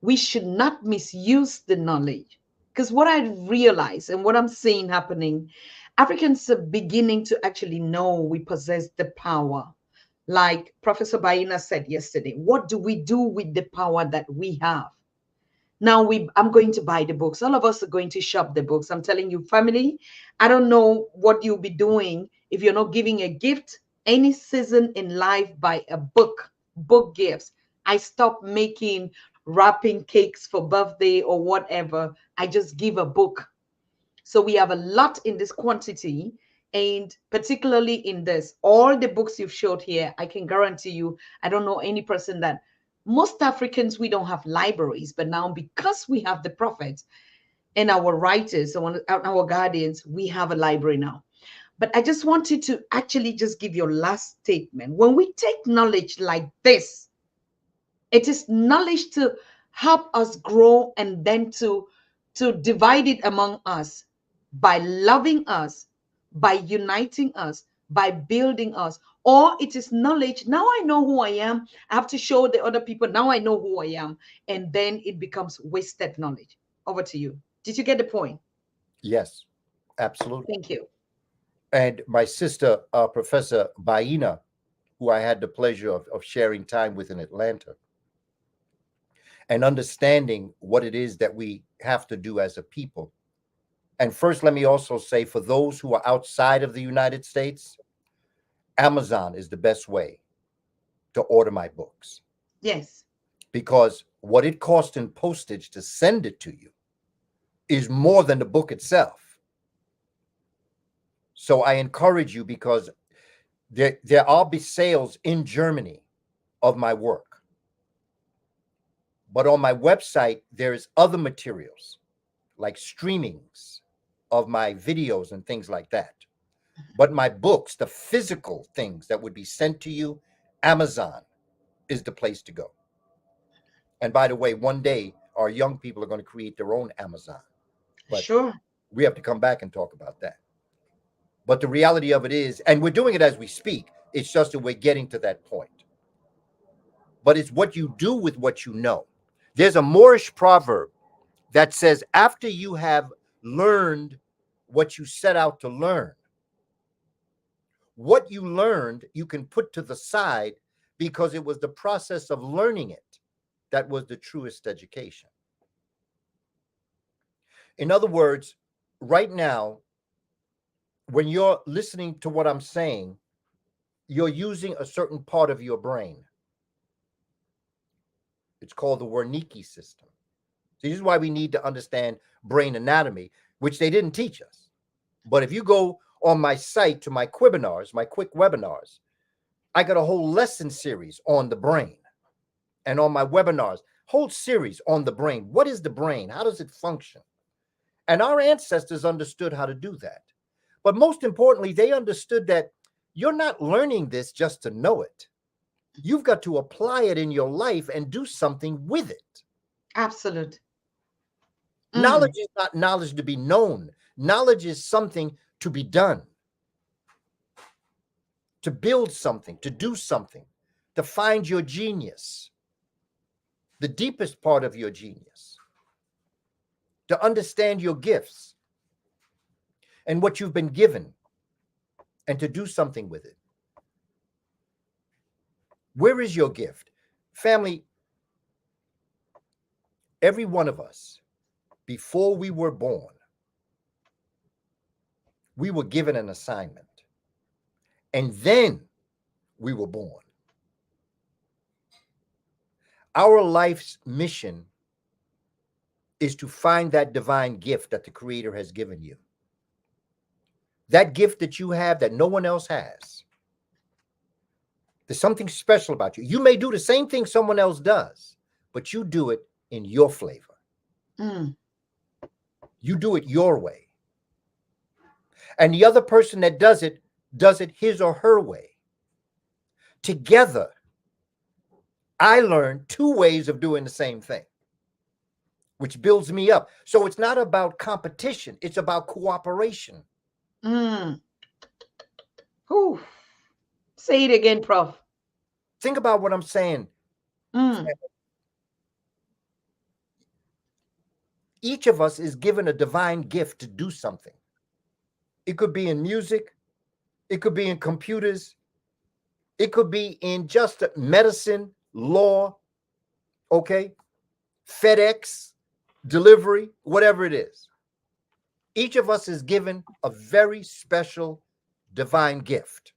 Speaker 2: We should not misuse the knowledge, because what I realize and what I'm seeing happening, Africans are beginning to actually know we possess the power. Like Professor Baina said yesterday, what do we do with the power that we have? Now I'm going to buy the books. All of us are going to shop the books. I'm telling you, family, I don't know what you'll be doing if you're not giving a gift. Any season in life, buy a book gifts. I stopped making wrapping cakes for birthday or whatever. I just give a book. So we have a lot in this quantity, and particularly in this, all the books you've showed here, I can guarantee you, I don't know any person that, most Africans, we don't have libraries, but now because we have the prophets and our writers, our guardians, we have a library now. But I just wanted to actually just give your last statement. When we take knowledge like this, it is knowledge to help us grow and then to divide it among us by loving us, by uniting us, by building us. Or it is knowledge. Now I know who I am. I have to show the other people. Now I know who I am. And then it becomes wasted knowledge. Over to you. Did you get the point?
Speaker 4: Yes, absolutely.
Speaker 2: Thank you.
Speaker 4: And my sister, Professor Baina, who I had the pleasure of sharing time with in Atlanta, and understanding what it is that we have to do as a people. And first, let me also say, for those who are outside of the United States, Amazon is the best way to order my books.
Speaker 2: Yes.
Speaker 4: Because what it costs in postage to send it to you is more than the book itself. So I encourage you, because there are be sales in Germany of my work. But on my website, there's other materials like streamings of my videos and things like that. But my books, the physical things that would be sent to you, Amazon is the place to go. And by the way, one day our young people are going to create their own Amazon. But
Speaker 2: Sure.
Speaker 4: we have to come back and talk about that. But the reality of it is, and we're doing it as we speak, it's just that we're getting to that point. But it's what you do with what you know. There's a Moorish proverb that says, after you have learned what you set out to learn, what you learned, you can put to the side because it was the process of learning it that was the truest education. In other words, right now, when you're listening to what I'm saying, you're using a certain part of your brain. It's called the Wernicke system. So this is why we need to understand brain anatomy, which they didn't teach us. But if you go on my site to my webinars, my quick webinars, I got a whole lesson series on the brain. And on my webinars, whole series on the brain. What is the brain? How does it function? And our ancestors understood how to do that. But most importantly, they understood that you're not learning this just to know it. You've got to apply it in your life and do something with it.
Speaker 2: Absolute.
Speaker 4: Knowledge is not knowledge to be known. Knowledge is something to be done. To build something, to do something, to find your genius, the deepest part of your genius, to understand your gifts and what you've been given, and to do something with it. Where is your gift? Family, every one of us, before we were born, we were given an assignment. And then we were born. Our life's mission is to find that divine gift that the Creator has given you. That gift that you have that no one else has. There's something special about you. You may do the same thing someone else does, but you do it in your flavor. You do it your way. And the other person that does it his or her way. Together, I learned 2 ways of doing the same thing, which builds me up. So it's not about competition. It's about cooperation.
Speaker 2: Ooh. Say it again, Prof.
Speaker 4: Think about what I'm saying. Each of us is given a divine gift to do something. It could be in music. It could be in computers. It could be in just medicine, law, okay? FedEx, delivery, whatever it is. Each of us is given a very special divine gift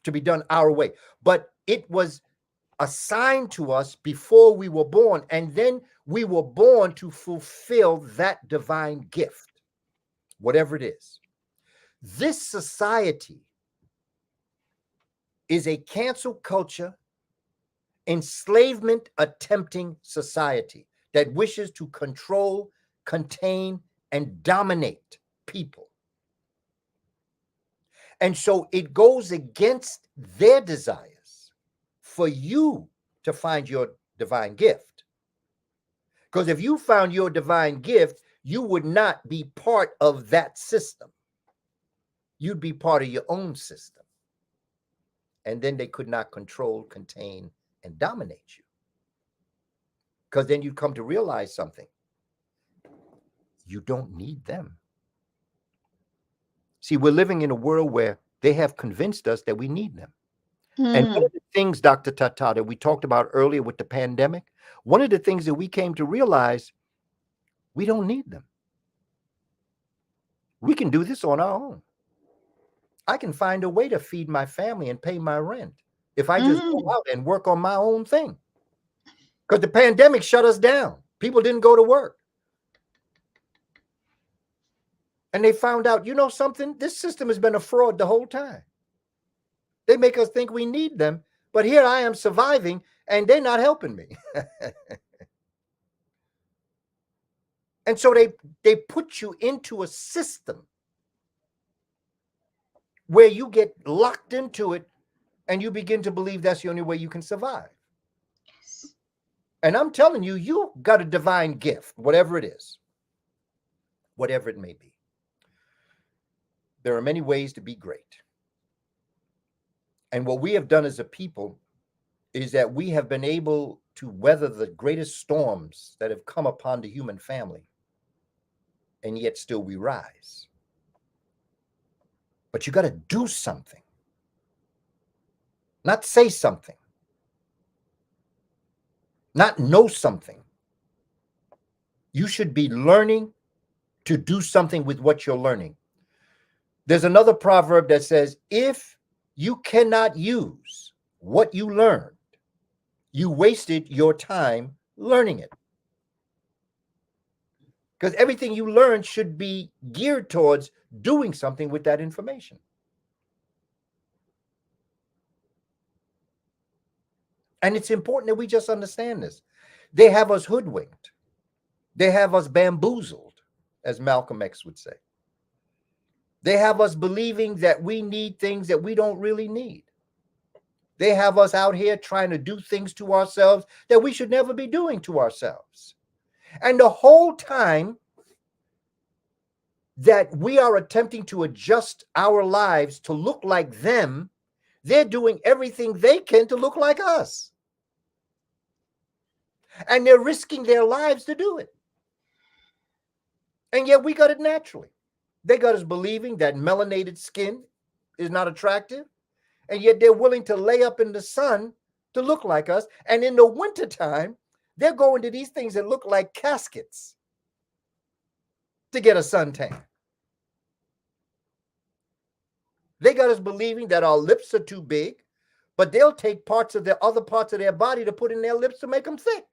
Speaker 4: to be done our way. But it was assigned to us before we were born, and then we were born to fulfill that divine gift, whatever it is. This society is a cancel culture, enslavement attempting society that wishes to control, contain, and dominate people. And so it goes against their desires for you to find your divine gift. Because if you found your divine gift, you would not be part of that system. You'd be part of your own system. And then they could not control, contain, and dominate you. Because then you come to realize something. You don't need them. See, we're living in a world where they have convinced us that we need them. And one of the things, Dr. Tata, that we talked about earlier with the pandemic, one of the things that we came to realize, we don't need them. We can do this on our own. I can find a way to feed my family and pay my rent if I just go out and work on my own thing. Because the pandemic shut us down. People didn't go to work. And they found out, you know something? This system has been a fraud the whole time. They make us think we need them, but here I am surviving, and they're not helping me. And so they put you into a system where you get locked into it and you begin to believe that's the only way you can survive.
Speaker 2: Yes.
Speaker 4: And I'm telling you, you got a divine gift, whatever it is, whatever it may be. There are many ways to be great. And what we have done as a people is that we have been able to weather the greatest storms that have come upon the human family. And yet still we rise. But you got to do something, not say something, not know something. You should be learning to do something with what you're learning. There's another proverb that says, if you cannot use what you learned, you wasted your time learning it. Because everything you learn should be geared towards doing something with that information. And it's important that we just understand this. They have us hoodwinked. They have us bamboozled, as Malcolm X would say. They have us believing that we need things that we don't really need. They have us out here trying to do things to ourselves that we should never be doing to ourselves. And the whole time that we are attempting to adjust our lives to look like them, they're doing everything they can to look like us. And they're risking their lives to do it. And yet we got it naturally. They got us believing that melanated skin is not attractive. And yet they're willing to lay up in the sun to look like us. And in the wintertime, they're going to these things that look like caskets to get a suntan. They got us believing that our lips are too big, but they'll take parts of their other parts of their body to put in their lips to make them thick.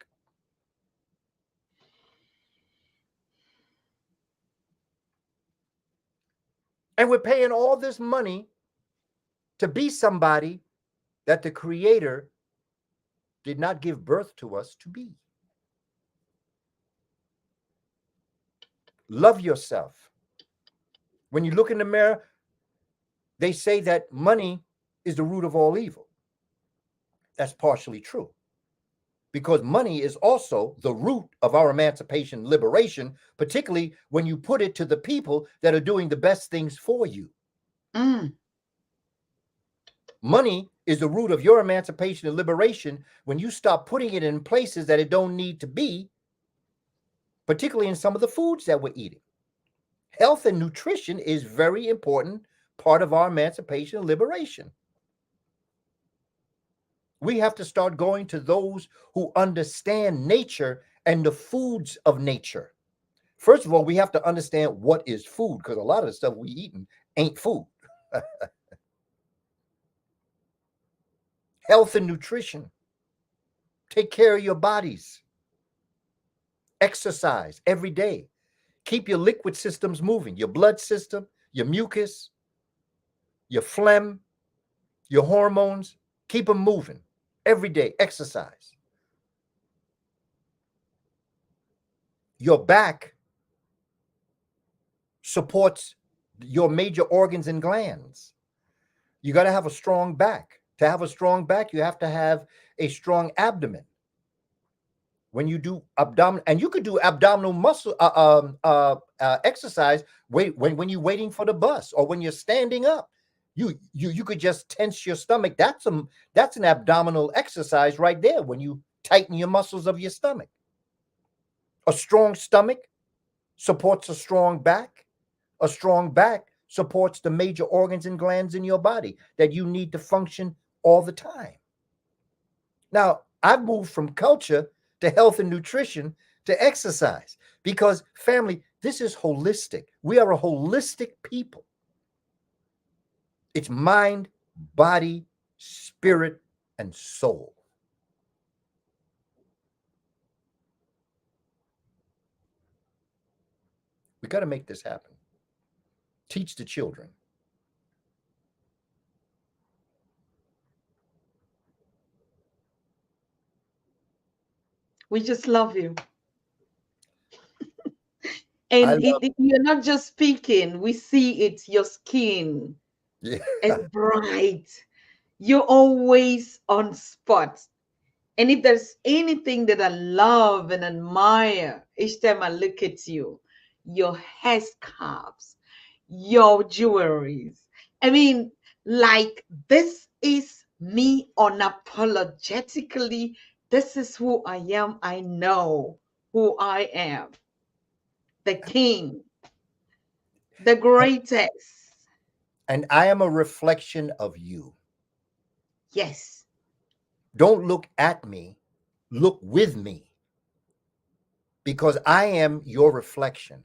Speaker 4: And we're paying all this money to be somebody that the Creator did not give birth to us to be. Love yourself. When you look in the mirror, they say that money is the root of all evil. That's partially true, because money is also the root of our emancipation, liberation, particularly when you put it to the people that are doing the best things for you. Money is the root of your emancipation and liberation when you stop putting it in places that it don't need to be, particularly in some of the foods that we're eating. Health and nutrition is very important part of our emancipation and liberation. We have to start going to those who understand nature and the foods of nature. First of all, we have to understand what is food, because a lot of the stuff we eating ain't food. Health and nutrition. Take care of your bodies. Exercise every day. Keep your liquid systems moving, your blood system, your mucus, your phlegm, your hormones. Keep them moving every day. Exercise. Your back supports your major organs and glands. You got to have a strong back. To have a strong back, you have to have a strong abdomen. When you do abdominal, and you could do abdominal muscle exercise when you're waiting for the bus or when you're standing up. You could just tense your stomach. That's an abdominal exercise right there when you tighten your muscles of your stomach. A strong stomach supports a strong back. A strong back supports the major organs and glands in your body that you need to function all the time. Now, I've moved from culture to health and nutrition to exercise because, family, this is holistic. We are a holistic people. It's mind, body, spirit, and soul. We got to make this happen. Teach the children.
Speaker 2: We just love you.
Speaker 4: I
Speaker 2: And
Speaker 4: love
Speaker 2: you're not just speaking, we see it. Your skin
Speaker 4: yeah.
Speaker 2: is bright. You're always on spot. And if there's anything that I love and admire each time I look at you, your headscarves, your jewelries. I mean, like, this is me unapologetically. This is who I am. I know who I am. The king, the greatest.
Speaker 4: And I am a reflection of you.
Speaker 2: Yes.
Speaker 4: Don't look at me, look with me, because I am your reflection.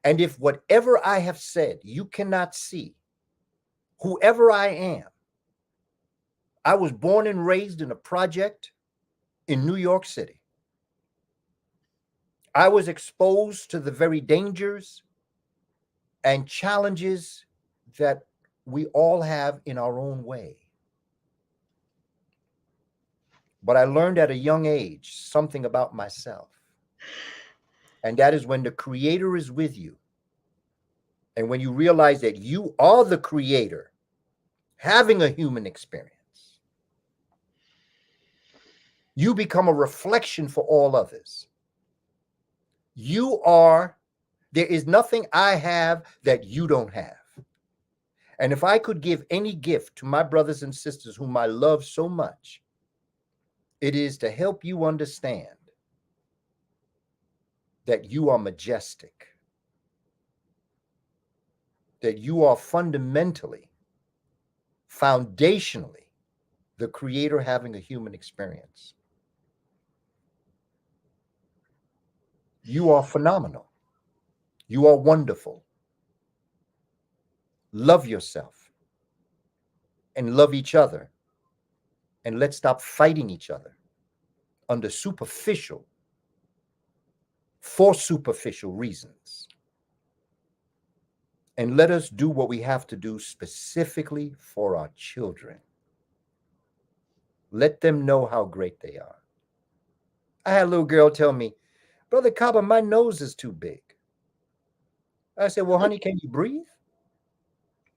Speaker 4: And if whatever I have said you cannot see, whoever I am, I was born and raised in a project in New York City. I was exposed to the very dangers and challenges that we all have in our own way. But I learned at a young age something about myself. And that is when the Creator is with you. And when you realize that you are the Creator having a human experience, you become a reflection for all others. There is nothing I have that you don't have. And if I could give any gift to my brothers and sisters whom I love so much, it is to help you understand that you are majestic, that you are fundamentally, foundationally, the Creator having a human experience. You are phenomenal. You are wonderful. Love yourself and love each other. And let's stop fighting each other under for superficial reasons. And let us do what we have to do specifically for our children. Let them know how great they are. I had a little girl tell me, Brother Kaba, my nose is too big. I said, well, honey, can you breathe?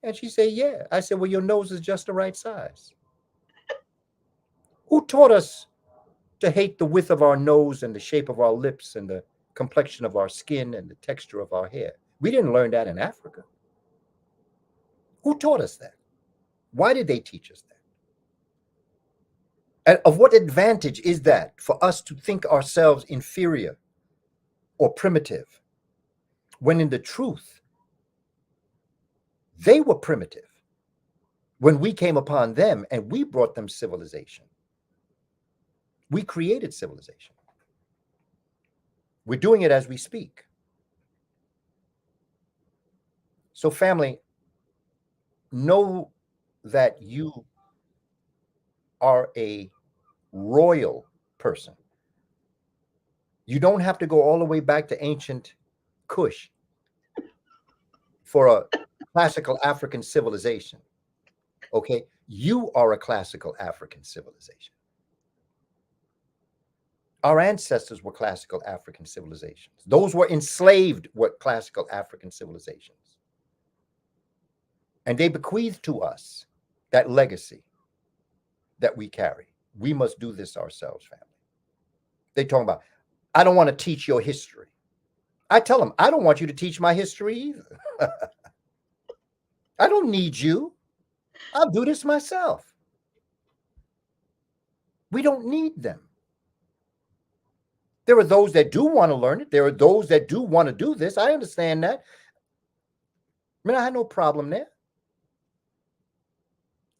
Speaker 4: And she said, yeah. I said, well, your nose is just the right size. Who taught us to hate the width of our nose and the shape of our lips and the complexion of our skin and the texture of our hair? We didn't learn that in Africa. Who taught us that? Why did they teach us that? And of what advantage is that for us to think ourselves inferior or primitive, when in the truth, they were primitive when we came upon them and we brought them civilization. We created civilization. We're doing it as we speak. So, family, know that you are a royal person. You don't have to go all the way back to ancient Kush for a classical African civilization. Okay? You are a classical African civilization. Our ancestors were classical African civilizations. Those were enslaved were classical African civilizations. And they bequeathed to us that legacy that we carry. We must do this ourselves, family. They talk about, I don't want to teach your history. I tell them, I don't want you to teach my history either. I don't need you. I'll do this myself. We don't need them. There are those that do want to learn it. There are those that do want to do this. I understand that. I mean, I have no problem there.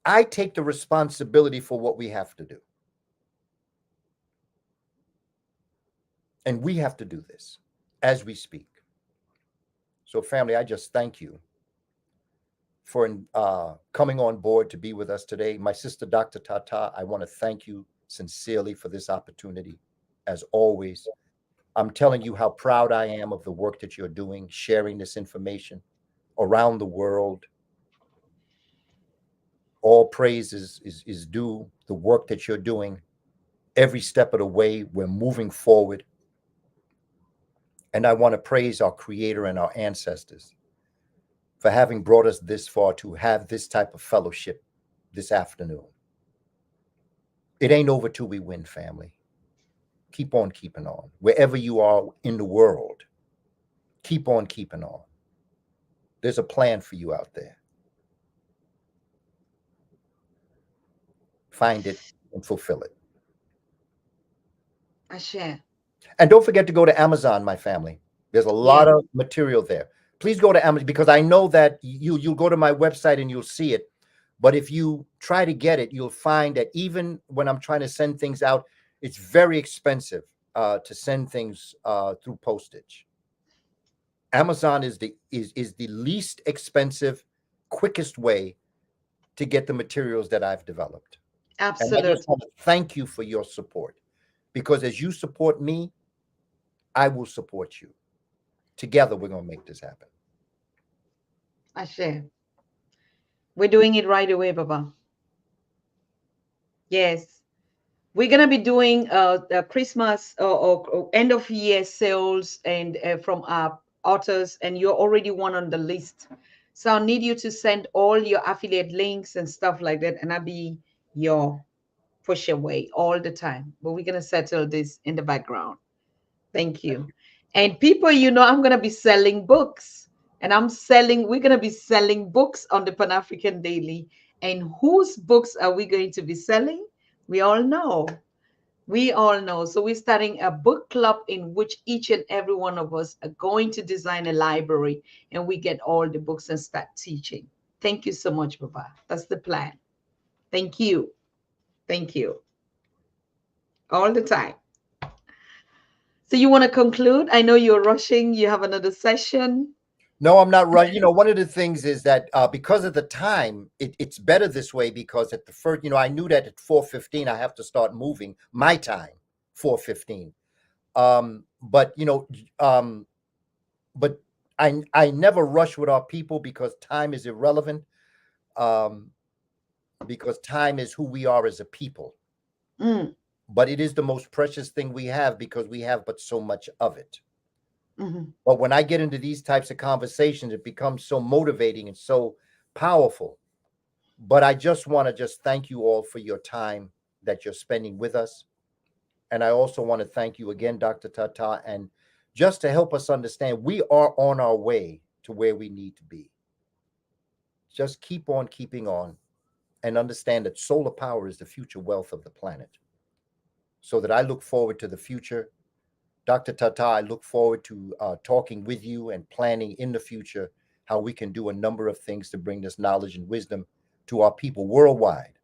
Speaker 4: I take the responsibility for what we have to do. And we have to do this as we speak. So, family, I just thank you for coming on board to be with us today. My sister, Dr. Tata, I want to thank you sincerely for this opportunity. As always, I'm telling you how proud I am of the work that you're doing, sharing this information around the world. All praise is due the work that you're doing every step of the way. We're moving forward. And I want to praise our Creator and our ancestors for having brought us this far to have this type of fellowship this afternoon. It ain't over till we win, family. Keep on keeping on. Wherever you are in the world, keep on keeping on. There's a plan for you out there. Find it and fulfill it.
Speaker 2: I share.
Speaker 4: And don't forget to go to Amazon, my family. There's a lot of material there. Please go to Amazon, because I know that you'll go to my website and you'll see it. But if you try to get it, you'll find that even when I'm trying to send things out, it's very expensive to send things through postage. Amazon is the least expensive, quickest way to get the materials that I've developed.
Speaker 2: Absolutely.
Speaker 4: And I just want to thank you for your support, because as you support me, I will support you. Together, we're going to make this happen.
Speaker 2: I share. We're doing it right away, Baba. Yes. We're going to be doing Christmas or end of year sales and from our authors, and you're already one on the list. So I'll need you to send all your affiliate links and stuff like that, and I'll be your push away all the time. But we're going to settle this in the background. Thank you. And people, I'm going to be selling books, and we're going to be selling books on the Pan-African Daily. And whose books are we going to be selling? We all know. We all know. So we're starting a book club in which each and every one of us are going to design a library, and we get all the books and start teaching. Thank you so much, Baba. That's the plan. Thank you. Thank you. All the time. So you want to conclude? I know you're rushing. You have another session.
Speaker 4: No, I'm not right. One of the things is that because of the time, it's better this way, because at the first, I knew that at 4:15 I have to start moving my time, 4:15. But but I never rush with our people, because time is irrelevant. Because time is who we are as a people.
Speaker 2: Mm.
Speaker 4: But it is the most precious thing we have, because we have but so much of it.
Speaker 2: Mm-hmm.
Speaker 4: But when I get into these types of conversations, it becomes so motivating and so powerful. But I just want to thank you all for your time that you're spending with us. And I also want to thank you again, Dr. Tata, and just to help us understand, we are on our way to where we need to be. Just keep on keeping on, and understand that solar power is the future wealth of the planet. So that I look forward to the future. Dr. Tata, I look forward to talking with you and planning in the future how we can do a number of things to bring this knowledge and wisdom to our people worldwide,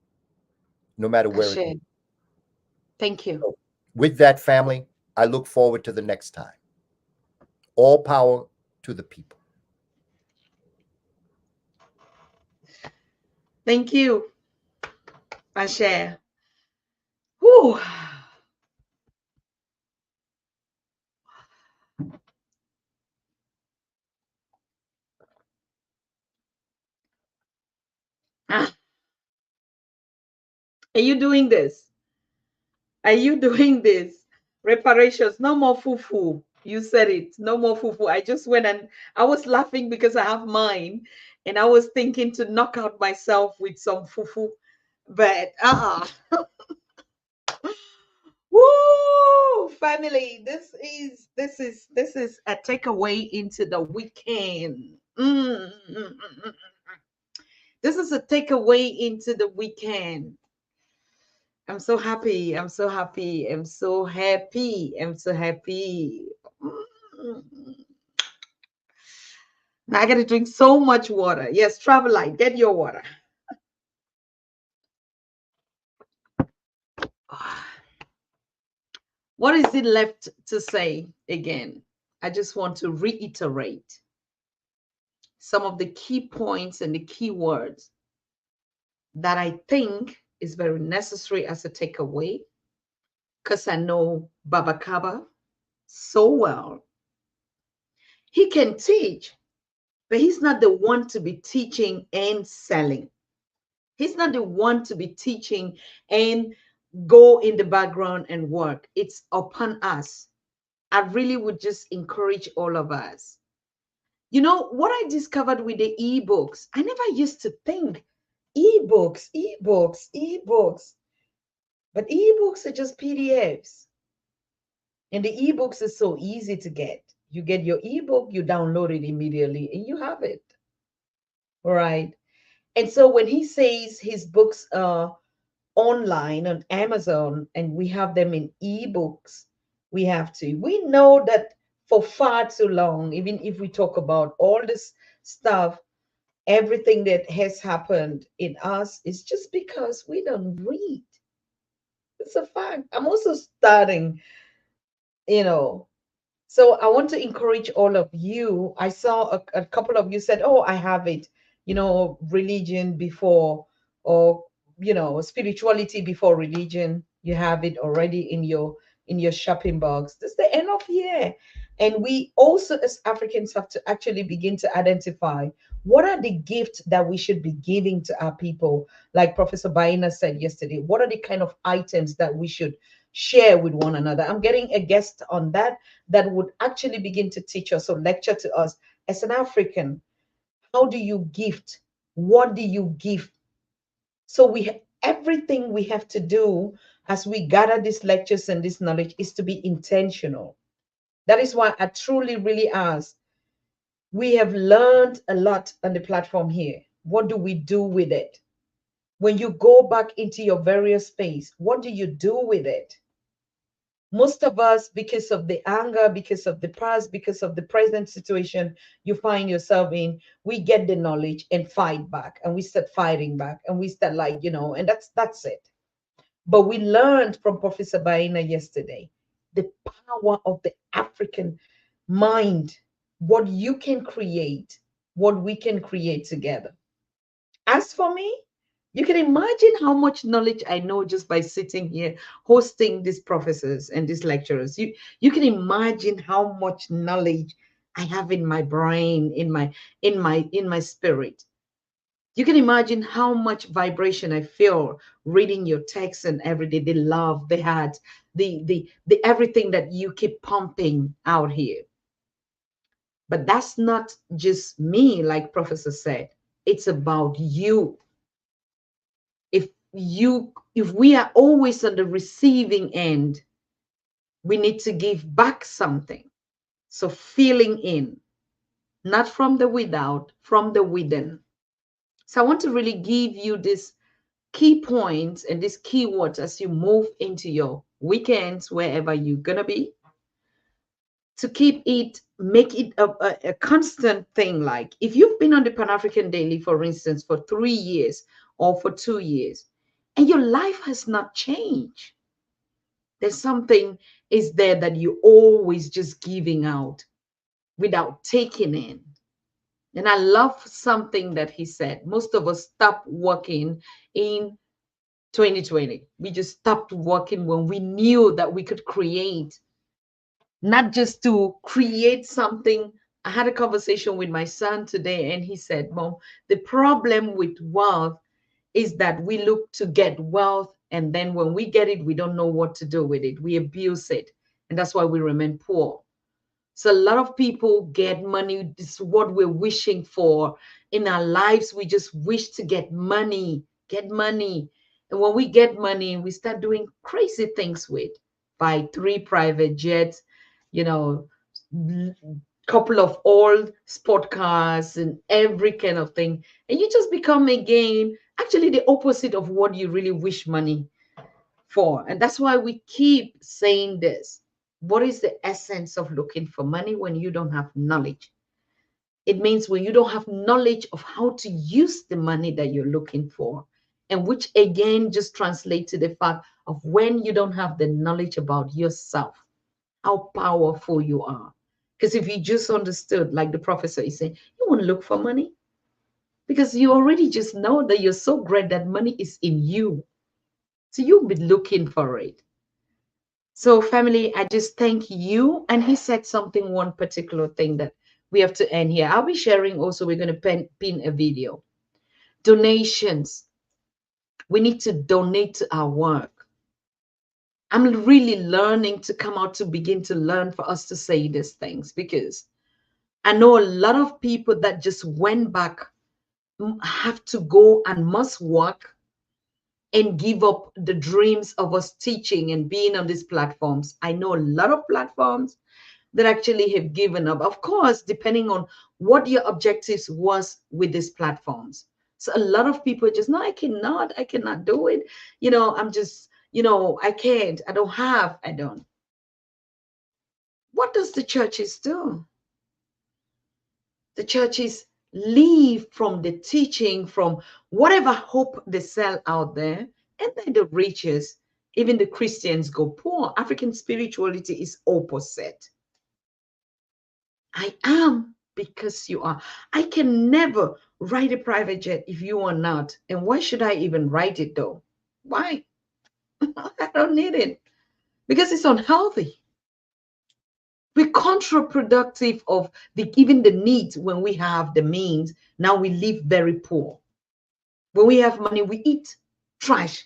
Speaker 4: no matter where it is.
Speaker 2: Thank you.
Speaker 4: So with that, family, I look forward to the next time. All power to the people.
Speaker 2: Thank you. I share. Whew. Are you doing this? Are you doing this? Reparations. No more fufu. You said it. No more fufu. I just went and I was laughing because I have mine, and I was thinking to knock out myself with some fufu, but Woo, family. This is a takeaway into the weekend. This is a takeaway into the weekend. I'm so happy. I'm so happy. I'm so happy. I'm so happy. Now I got to drink so much water. Yes, travel light, get your water. What is it left to say again? I just want to reiterate some of the key points and the key words that I think is very necessary as a takeaway, because I know Baba Kaba so well. He can teach, but he's not the one to be teaching and selling. He's not the one to be teaching and go in the background and work. It's upon us. I really would just encourage all of us. You know, what I discovered with the ebooks, I never used to think ebooks, ebooks, ebooks, but ebooks are just PDFs. And the ebooks is so easy to get. You get your ebook, you download it immediately, and you have it. All right. And so when he says his books are online on Amazon and we have them in ebooks, we have to. We know that for far too long, even if we talk about all this stuff, everything that has happened in us is just because we don't read. It's a fact. I'm also starting, you know, so I want to encourage all of you. I saw a couple of you said, "Oh, I have it," religion before, or spirituality before religion. You have it already in your shopping box. This is the end of year, and we also as Africans have to actually begin to identify what are the gifts that we should be giving to our people. Like Professor Baina said yesterday, what are the kind of items that we should share with one another? I'm getting a guest on that would actually begin to teach us or lecture to us as an African. How do you gift? What do you give? So everything we have to do as we gather these lectures and this knowledge is to be intentional. That is why I truly really ask. We have learned a lot on the platform here. What do we do with it? When you go back into your various space, what do you do with it? Most of us, because of the anger, because of the past, because of the present situation you find yourself in, we get the knowledge and fight back, and we start fighting back, and we start and that's it. But we learned from Professor Baina yesterday the power of the African mind, what you can create, what we can create together. As for me, you can imagine how much knowledge I know just by sitting here hosting these professors and these lecturers. You can imagine how much knowledge I have in my brain, in my spirit. You can imagine how much vibration I feel reading your texts and every day, the love, the heart, the everything that you keep pumping out here. But that's not just me, like Professor said. It's about you. If we are always on the receiving end, we need to give back something. So feeling in, not from the without, from the within. So I want to really give you this key points and these keywords as you move into your weekends, wherever you're gonna be, to make it a constant thing. Like if you've been on the Pan-African Daily, for instance, for 3 years or for 2 years, and your life has not changed, there's something is there that you always just giving out without taking in. And I love something that he said. Most of us stopped working in 2020. We just stopped working when we knew that we could create, not just to create something. I had a conversation with my son today, and he said, "Mom, the problem with wealth is that we look to get wealth, and then when we get it, we don't know what to do with it. We abuse it, and that's why we remain poor." So a lot of people get money. This is what we're wishing for in our lives. We just wish to get money, get money. And when we get money, we start doing crazy things with, buy 3 private jets, you know, couple of old sport cars and every kind of thing. And you just become again, actually the opposite of what you really wish money for. And that's why we keep saying this. What is the essence of looking for money when you don't have knowledge? It means when you don't have knowledge of how to use the money that you're looking for, and which again just translates to the fact of when you don't have the knowledge about yourself, how powerful you are. Because if you just understood, like the professor is saying, you won't look for money because you already just know that you're so great that money is in you. So you'll be looking for it. So family, I just thank you. And he said something, one particular thing that we have to end here. I'll be sharing also, we're going to pin a video. Donations. We need to donate to our work. I'm really learning to come out to begin to learn for us to say these things, because I know a lot of people that just went back have to go and must work and give up the dreams of us teaching and being on these platforms. I know a lot of platforms that actually have given up, of course, depending on what your objectives was with these platforms. So a lot of people just, no, I cannot do it. I'm just, I can't, I don't. What does the churches do? The churches leave from the teaching, from whatever hope they sell out there, and then the riches, even the Christians, go poor. African spirituality is opposite. I am because you are. I can never ride a private jet if you are not. And why should I even ride it though? Why? I don't need it because it's unhealthy. We're counterproductive of even the needs. When we have the means, now we live very poor. When we have money, we eat trash.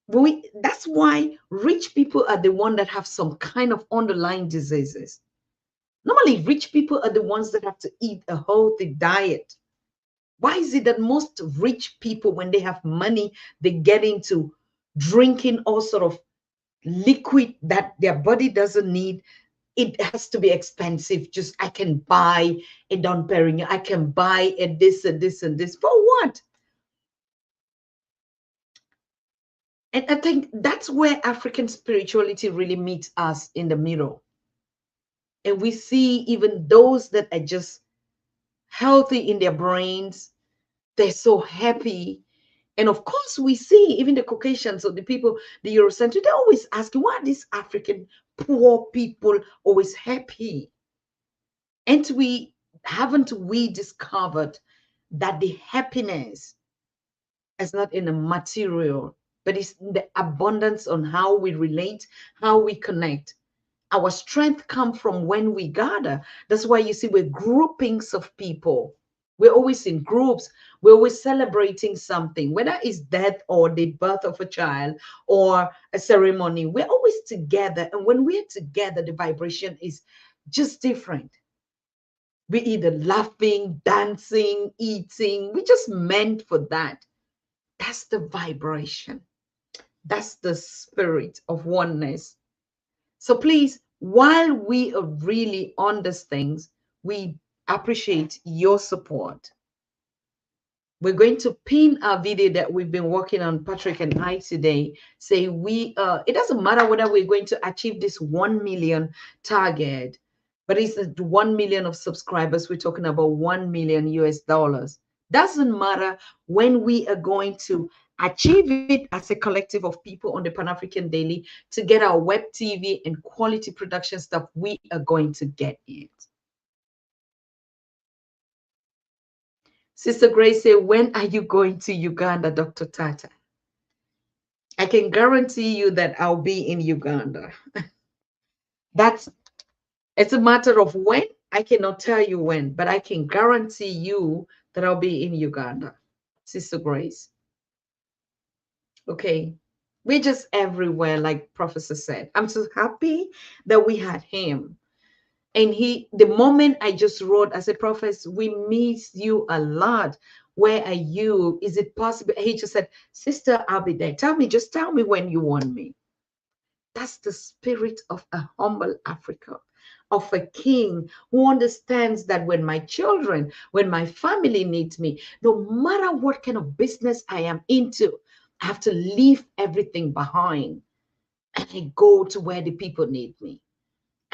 Speaker 2: That's why rich people are the ones that have some kind of underlying diseases. Normally, rich people are the ones that have to eat a healthy diet. Why is it that most rich people, when they have money, they get into drinking all sort of liquid that their body doesn't need? It has to be expensive. Just, I can buy a Don Perignon, I can buy a this and this and this. For what? And I think that's where African spirituality really meets us in the middle. And we see even those that are just healthy in their brains, they're so happy. And of course, we see even the Caucasians or the people, the Eurocentric, they're always asking, why are these African poor people always happy? And haven't we discovered that the happiness is not in the material, but it's in the abundance on how we relate, how we connect. Our strength comes from when we gather. That's why you see we're groupings of people. We're always in groups. We're always celebrating something, whether it's death or the birth of a child or a ceremony. We're always together. And when we're together, the vibration is just different. We're either laughing, dancing, eating. We just meant for that. That's the vibration. That's the spirit of oneness. So please, while we are really on these things, we appreciate your support. We're going to pin our video that we've been working on, Patrick and I, today. Say it doesn't matter whether we're going to achieve this 1 million target, but it's the 1 million of subscribers. We're talking about 1 million US dollars. Doesn't matter when we are going to achieve it as a collective of people on the Pan-African Daily to get our web TV and quality production stuff. We are going to get it. Sister Grace said, when are you going to Uganda, Dr. Tata? I can guarantee you that I'll be in Uganda. It's a matter of when. I cannot tell you when, but I can guarantee you that I'll be in Uganda, Sister Grace. Okay. We're just everywhere, like Professor said. I'm so happy that we had him. And the moment I just wrote, I said, Professor, we miss you a lot. Where are you? Is it possible? He just said, Sister, I'll be there. Just tell me when you want me. That's the spirit of a humble Africa, of a king who understands that when my children, when my family needs me, no matter what kind of business I am into, I have to leave everything behind and I go to where the people need me.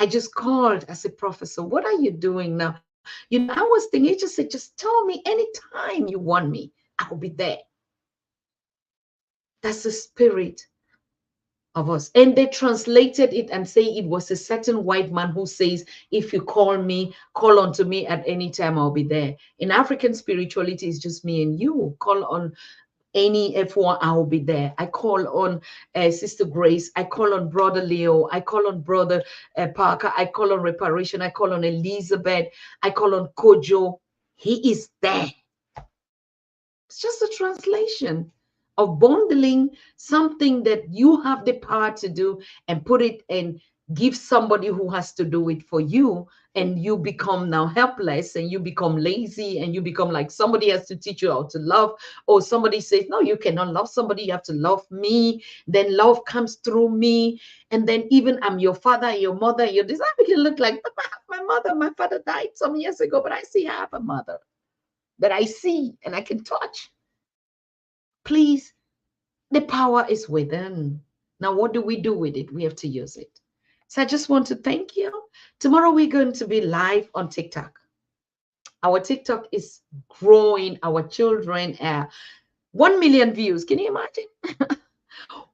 Speaker 2: I just called. I said, Professor, what are you doing now? I was thinking, he just said, just tell me anytime you want me, I'll be there. That's the spirit of us. And they translated it and say it was a certain white man who says, if you call unto me at any time, I'll be there. In African spirituality, it's just me and you. Call on any F1, I will be there. I call on Sister Grace. I call on Brother Leo. I call on Brother Parker. I call on Reparation. I call on Elizabeth. I call on Kojo. He is there. It's just a translation of bundling something that you have the power to do and put it and give somebody who has to do it for you, and you become now helpless and you become lazy and you become like somebody has to teach you how to love, or somebody says no, you cannot love somebody, you have to love me, then love comes through me, and then even I'm your father, your mother, your this, I can look like, but my mother, my father died some years ago, but I see I have a mother that I see and I can touch. Please, the power is within. Now, what do we do with it? We have to use it. So I just want to thank you. Tomorrow we're going to be live on TikTok. Our TikTok is growing. Our children are 1 million views. Can you imagine?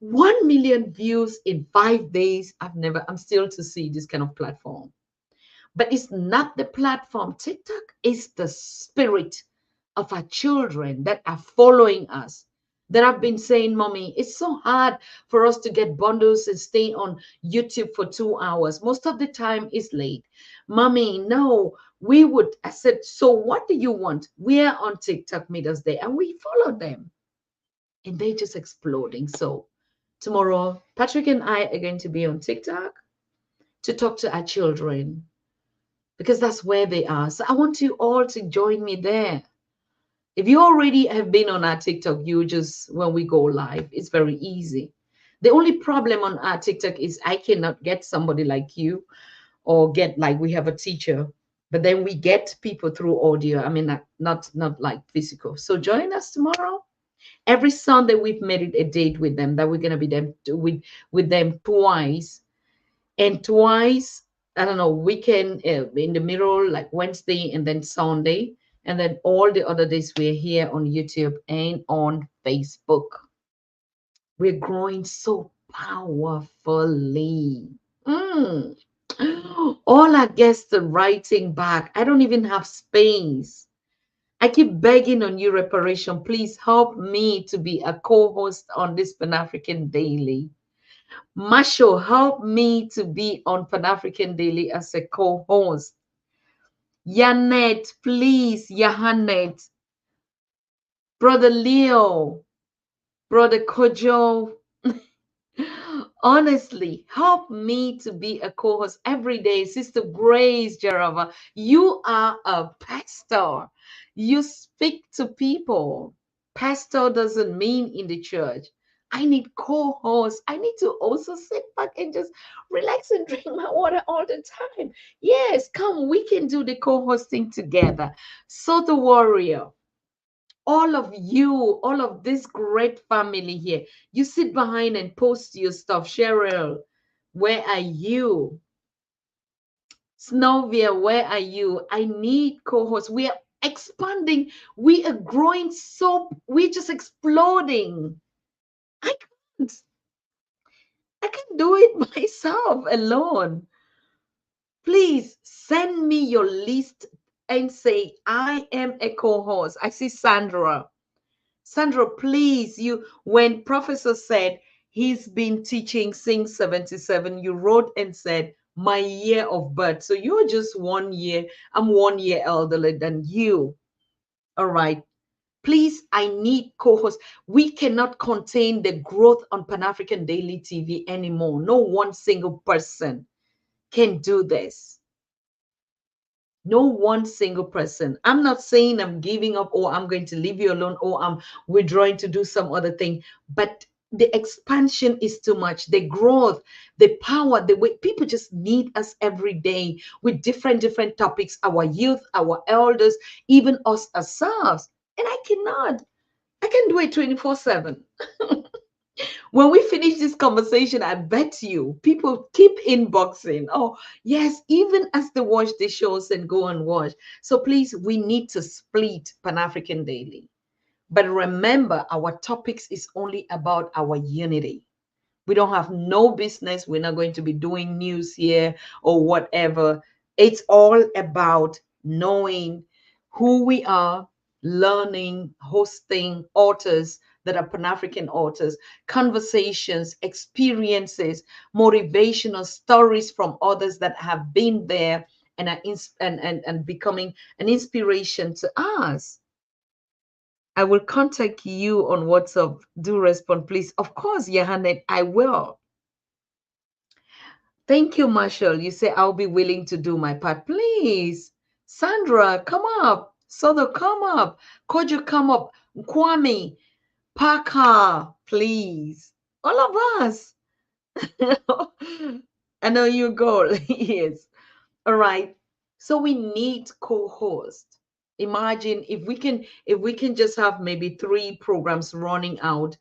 Speaker 2: 1 million views in 5 days. I'm still to see this kind of platform. But it's not the platform. TikTok is the spirit of our children that are following us, that have been saying, Mommy, it's so hard for us to get bundles and stay on YouTube for 2 hours. Most of the time it's late. Mommy, no, we would. I said, so what do you want? We are on TikTok Mother's Day and we follow them. And they're just exploding. So tomorrow, Patrick and I are going to be on TikTok to talk to our children, because that's where they are. So I want you all to join me there. If you already have been on our TikTok, you just, when we go live, it's very easy. The only problem on our TikTok is I cannot get somebody like you, or get like we have a teacher, but then we get people through audio. I mean, not like physical. So join us tomorrow. Every Sunday we've made it a date with them that we're gonna be them with them twice, and twice, I don't know, weekend in the middle, like Wednesday and then Sunday. And then all the other days we're here on YouTube and on Facebook. We're growing so powerfully. Mm. All our guests are writing back. I don't even have space. I keep begging on you, Reparation, please help me to be a co-host on this Pan-African Daily. Masho, help me to be on Pan-African Daily as a co-host. Yanet, please, Yahanet. Brother Leo, Brother Kojo, honestly, help me to be a co-host every day. Sister Grace Jarava, you are a pastor. You speak to people. Pastor doesn't mean in the church. I need co-hosts. I need to also sit back and just relax and drink my water all the time. Yes, come, we can do the co-hosting together. So the warrior, all of you, all of this great family here, you sit behind and post your stuff. Cheryl, where are you? Snovia, where are you? I need co-hosts. We are expanding. We are growing, so we're just exploding. I can't. I can do it myself alone. Please send me your list and say, I am a co-host. I see Sandra. Sandra, please, when Professor said he's been teaching since 77, you wrote and said, my year of birth. So you're just 1 year. I'm 1 year elderly than you. All right. Please, I need co-hosts. We cannot contain the growth on Pan-African Daily TV anymore. No one single person can do this. No one single person. I'm not saying I'm giving up or I'm going to leave you alone or I'm withdrawing to do some other thing, but the expansion is too much. The growth, the power, the way people just need us every day with different topics, our youth, our elders, even us ourselves. And I can do it 24/7. When we finish this conversation, I bet you people keep inboxing. Oh, yes, even as they watch the shows and go and watch. So please, we need to split Pan-African Daily. But remember, our topics is only about our unity. We don't have no business. We're not going to be doing news here or whatever. It's all about knowing who we are, learning, hosting authors that are Pan-African authors, conversations, experiences, motivational stories from others that have been there and are and becoming an inspiration to us. I will contact you on WhatsApp. Do respond, please. Of course, Yohanet, I will. Thank you, Marshall. You say I'll be willing to do my part. Please. Sandra, come up. Sodo, come up. Kojo, come up. Kwame, Parker, please. All of us. I know your goal. Yes. All right. So we need co-host. Imagine if we can just have maybe 3 programs running out,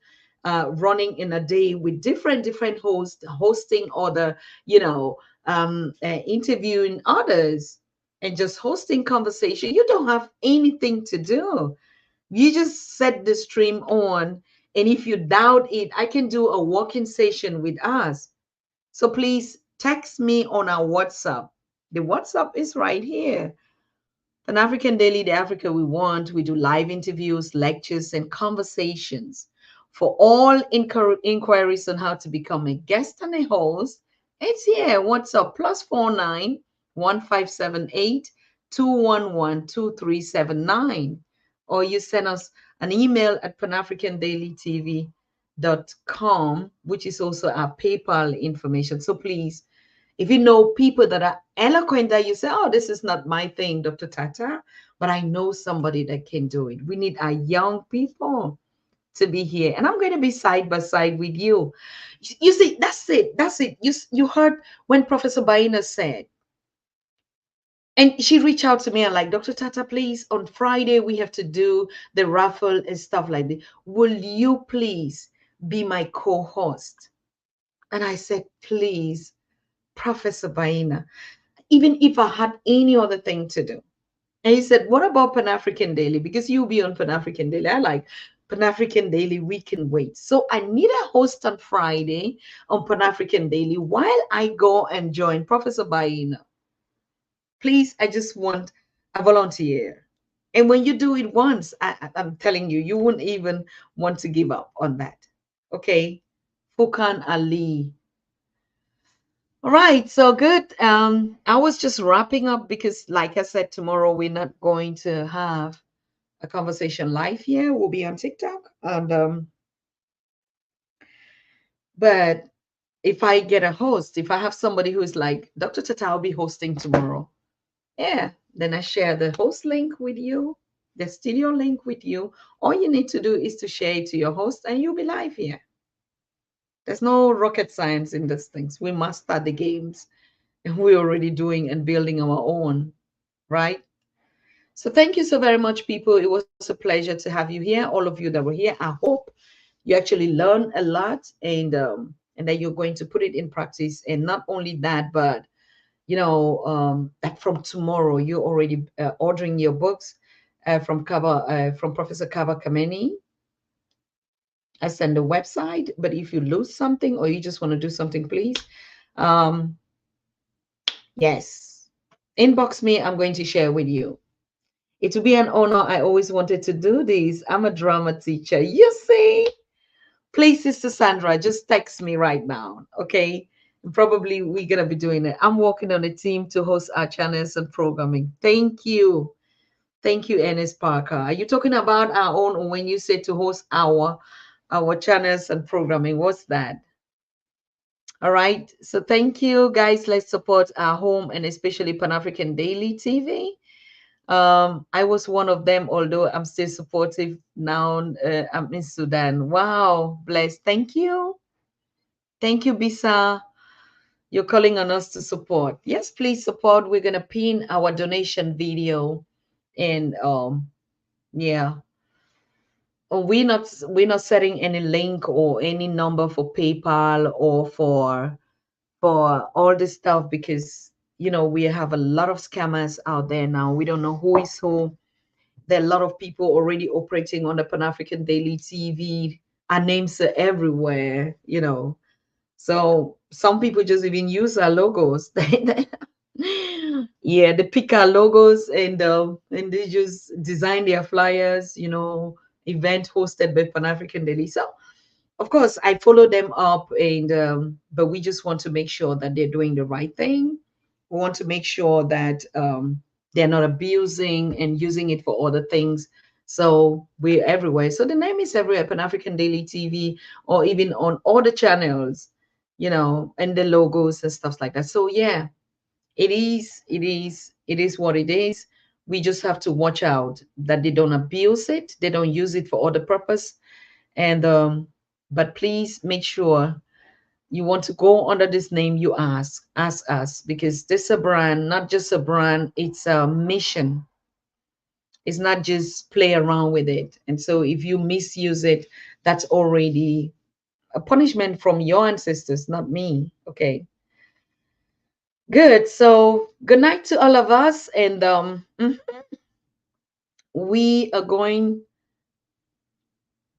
Speaker 2: running in a day with different hosts hosting other, interviewing others and just hosting conversation. You don't have anything to do. You just set the stream on, and if you doubt it, I can do a walking session with us. So please text me on our WhatsApp. The WhatsApp is right here. Pan African Daily, the Africa we want. We do live interviews, lectures, and conversations. For all inquiries on how to become a guest and a host, it's here. WhatsApp +49 1578 211 2379. Or you send us an email at panafricandailytv.com, which is also our PayPal information. So please, if you know people that are eloquent, that you say, oh, this is not my thing, Dr. Tata, but I know somebody that can do it. We need our young people to be here. And I'm going to be side by side with you. You see, that's it. That's it. You heard when Professor Baina said, and she reached out to me and like, Dr. Tata, please, on Friday, we have to do the raffle and stuff like that. Will you please be my co-host? And I said, please, Professor Baina, even if I had any other thing to do. And he said, what about Pan-African Daily? Because you'll be on Pan-African Daily. I like Pan-African Daily, we can wait. So I need a host on Friday on Pan-African Daily while I go and join Professor Baina. Please, I just want a volunteer. And when you do it once, I'm telling you, you wouldn't even want to give up on that. Okay. Fukan Ali. All right, so good. I was just wrapping up because, like I said, tomorrow we're not going to have a conversation live here. We'll be on TikTok, and but if I get a host, if I have somebody who's like, Dr. Tata, I'll be hosting tomorrow. Yeah, then I share the host link with you, the studio link with you. All you need to do is to share it to your host, and you'll be live here. There's no rocket science in these things. We master the games, and we're already doing and building our own, right? So thank you so very much, people. It was a pleasure to have you here, all of you that were here. I hope you actually learn a lot, and that you're going to put it in practice. And not only that, but that from tomorrow you're already ordering your books from Kaba, from Professor Kaba Kamene. I send the website, but if you lose something or you just want to do something, please, yes, inbox me. I'm going to share with you. It will be an honor. I always wanted to do this. I'm a drama teacher. You see? Please, Sister Sandra, just text me right now, okay? And probably we're going to be doing it. I'm working on a team to host our channels and programming. Thank you. Thank you, Ernest Parker. Are you talking about our own, or when you say to host our channels and programming? What's that? All right. So thank you, guys. Let's support our home and especially Pan-African Daily TV. I was one of them, although I'm still supportive now. I'm in Sudan. Wow, blessed. Thank you. Thank you, Bisa. You're calling on us to support. Yes, please support. We're gonna pin our donation video, and yeah. Oh, we're not setting any link or any number for PayPal or for all this stuff, because we have a lot of scammers out there now. We don't know who is who. There are a lot of people already operating on the Pan-African Daily TV. Our names are everywhere. So some people just even use our logos. Yeah, they pick our logos, and they just design their flyers, event hosted by Pan-African Daily. So of course I follow them up, and but we just want to make sure that they're doing the right thing. We want to make sure that they're not abusing and using it for other things So we're everywhere. So the name is everywhere, Pan African Daily TV, or even on all the channels, and the logos and stuff like that. So yeah, it is what it is. We just have to watch out that they don't abuse it, they don't use it for other purpose. And but please make sure you want to go under this name, you ask us, because this is a brand, not just a brand, it's a mission. It's not just play around with it. And so if you misuse it, that's already a punishment from your ancestors, not me. Okay. Good. So good night to all of us. And we are going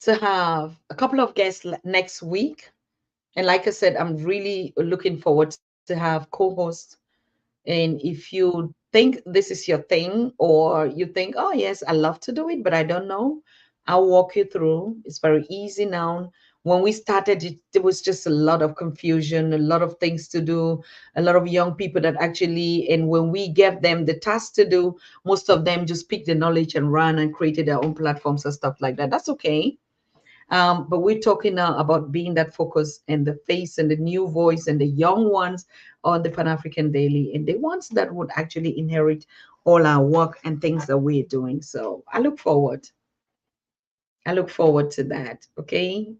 Speaker 2: to have a couple of guests next week. And like I said, I'm really looking forward to have co-hosts. And if you think this is your thing, or you think, oh yes, I love to do it, but I don't know, I'll walk you through. It's very easy now. When we started it, there was just a lot of confusion, a lot of things to do, a lot of young people that actually, and when we gave them the task to do, most of them just picked the knowledge and ran and created their own platforms and stuff like that. That's okay. But we're talking now about being that focus and the face and the new voice and the young ones on the Pan-African Daily, and the ones that would actually inherit all our work and things that we're doing. So I look forward to that. Okay.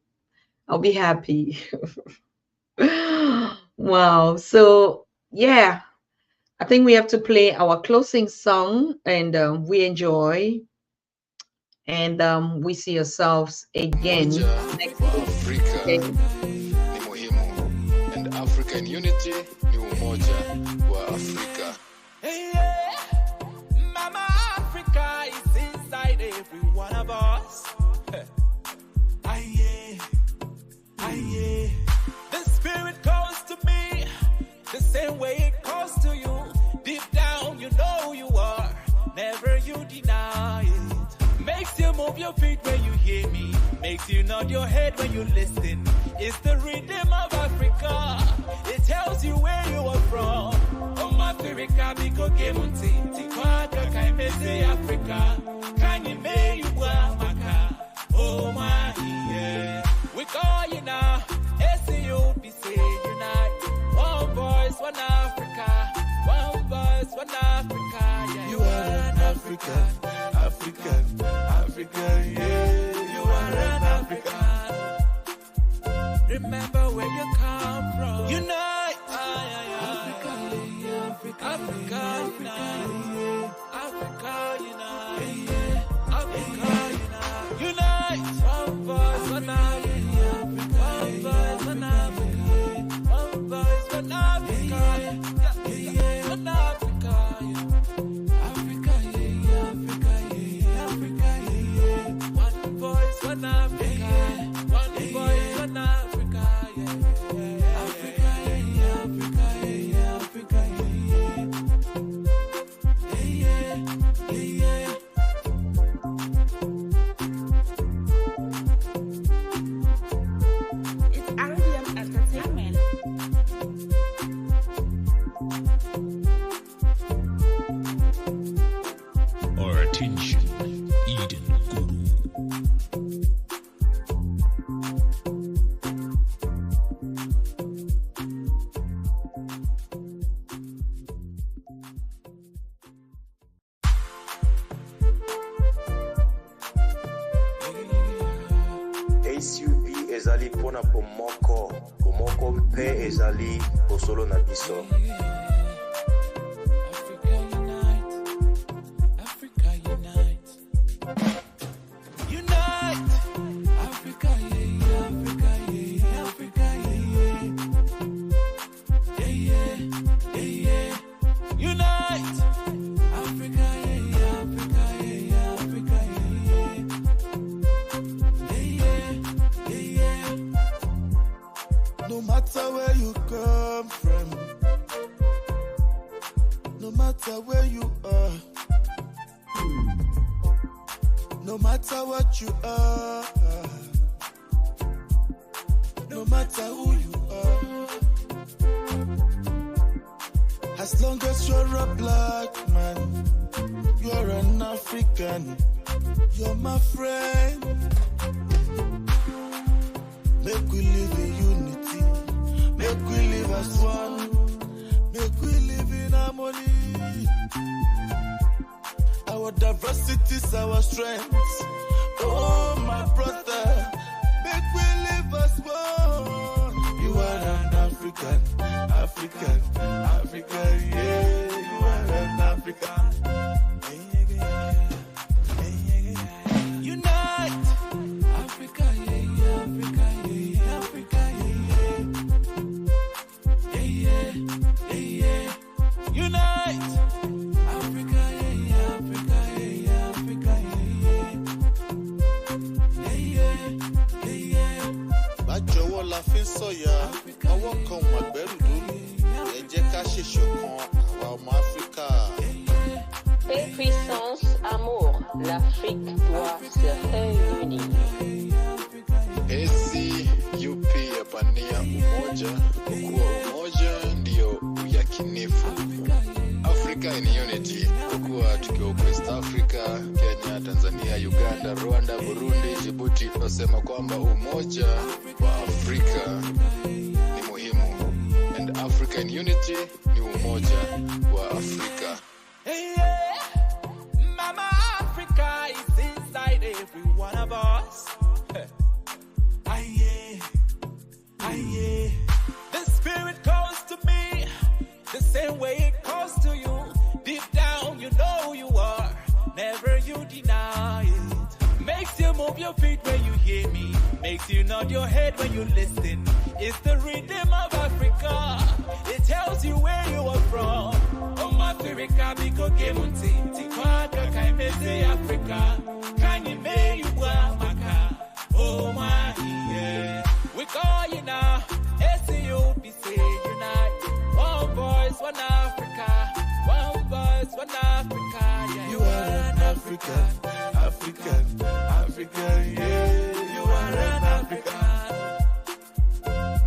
Speaker 2: I'll be happy. Wow. So yeah, I think we have to play our closing song, and we enjoy. And we see ourselves again
Speaker 3: Umoja
Speaker 2: next
Speaker 3: wa
Speaker 2: week.
Speaker 3: Afrika
Speaker 2: Okay.
Speaker 3: ni muhimu, and African unity ni umoja wa Afrika.
Speaker 1: Hey, yeah. Mama Africa is inside every one of us. Aye, aye. The spirit calls to me the same way it calls to you. Deep down, you know you are. Never you deny it. Makes you move your feet when you hear me. Makes you nod your head when you listen. It's the rhythm of Africa. It tells you where you are from. Oh, Africa, biko gemunti. Tikwaka kaimese Africa. Kanye me you maka. Oh my, yeah. We call you now. SCUPC unite. One voice, one Africa. One voice, one Africa. Yeah. You are an African. African, African, yeah, you are an African. Remember where you come from. Unite, Africa, Africa, Africa, unite. Africa, unite. Africa, unite. Unite. One voice, one Africa. One voice, one Africa. One voice, one Africa. One Africa, yeah. One voice, one Africa. One voice, one Africa. Yeah. Africa, yeah. Africa, yeah. Africa, yeah.
Speaker 5: It's Arabian Entertainment.
Speaker 6: Our attention, Eden Guru.
Speaker 7: ACUP ezali pona pomoko mpe ezali posolo na biso.
Speaker 1: Africa unite. Africa unite. Unite. Africa, yeah. Africa, yeah. Africa, yeah. Yeah. Unite. Africa, yeah. Africa, yeah. Africa, yeah. No matter where you come from, no matter where you are, no matter what you are, no matter who you are, as long as you're a black man, You're an African, you're my friend. Make we live in unity, make we live as one, make we live in harmony. Our diversity is our strength. Oh, my brother, make we live as one. You are an African, African, African, yeah. You are an African. Unite, Africa, yeah, Africa, yeah, Africa, yeah, yeah. Unite, Africa, yeah, Africa, yeah, Africa, yeah. Bájọwọ́ la fi ń sọ̀yà, ọwọ́ kan wà gbẹ́rù lórí. Ẹ jẹ́ ká ṣe ṣọ̀kan àwa ọmọ Áfíríkà.
Speaker 8: Paix, puissance, amour, l'Afrique doit se réunir.
Speaker 3: Esi yupi yapania umoja, kwa kuwa umoja ndio uyakinifu. Africa in unity, kwa kuwa tukiwa West Africa, Kenya, Tanzania, Uganda, Rwanda, Burundi, Djibouti, tunasema kwamba umoja wa Afrika ni muhimu. And Africa in unity ni umoja wa Afrika.
Speaker 1: Hey, yeah. Mama Africa is inside every one of us. Aye, aye. The spirit calls to me the same way it calls to you. Deep down, you know you are. Never you deny it. Makes you move your feet when you hear me. Makes you nod your head when you listen. It's the rhythm of Africa. It tells you where you are from. Africa, because Gemunti, Tikwaka, Kamene, Africa, Kanye, may you maka. Oh, my, yeah. We call you now, SCUPC, unite. One voice, one Africa. One voice, one Africa, yeah. You are an African, African, African, yeah. You are an African.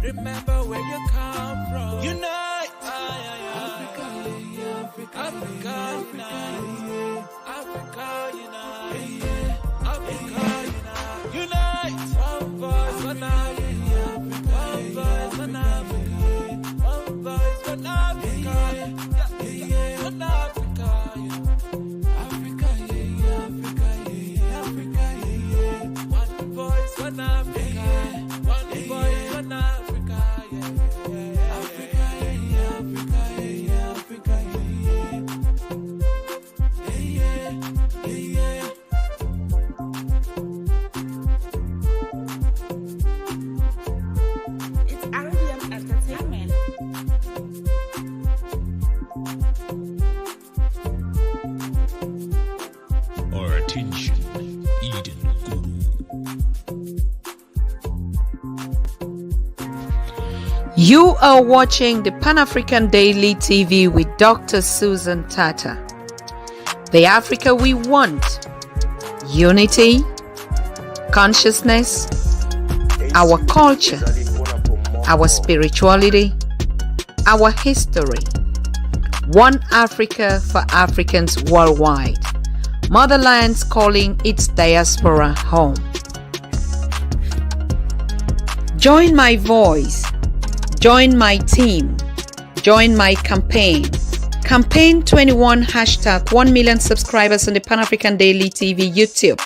Speaker 1: Remember where you come from. Unite. Africa, unite. Africa, unite. Africa, unite. Unite. One voice, one Africa. One voice, one Africa. One voice, one Africa. One Africa. Africa, yeah, Africa, yeah, Africa, yeah. One voice, one Africa. One voice, one Africa, yeah. Africa, yeah, Africa, yeah, Africa, yeah.
Speaker 5: It's Arabian Entertainment.
Speaker 6: Our attention, Eden Guru.
Speaker 2: You are watching the Pan-African Daily TV with Dr. Susan Tata. The Africa we want. Unity, consciousness, our culture, our spirituality, our history. One Africa for Africans worldwide. Motherland's calling its diaspora home. Join my voice. Join my team. Join my campaign. Campaign 21 hashtag 1 million subscribers on the Pan-African Daily TV YouTube.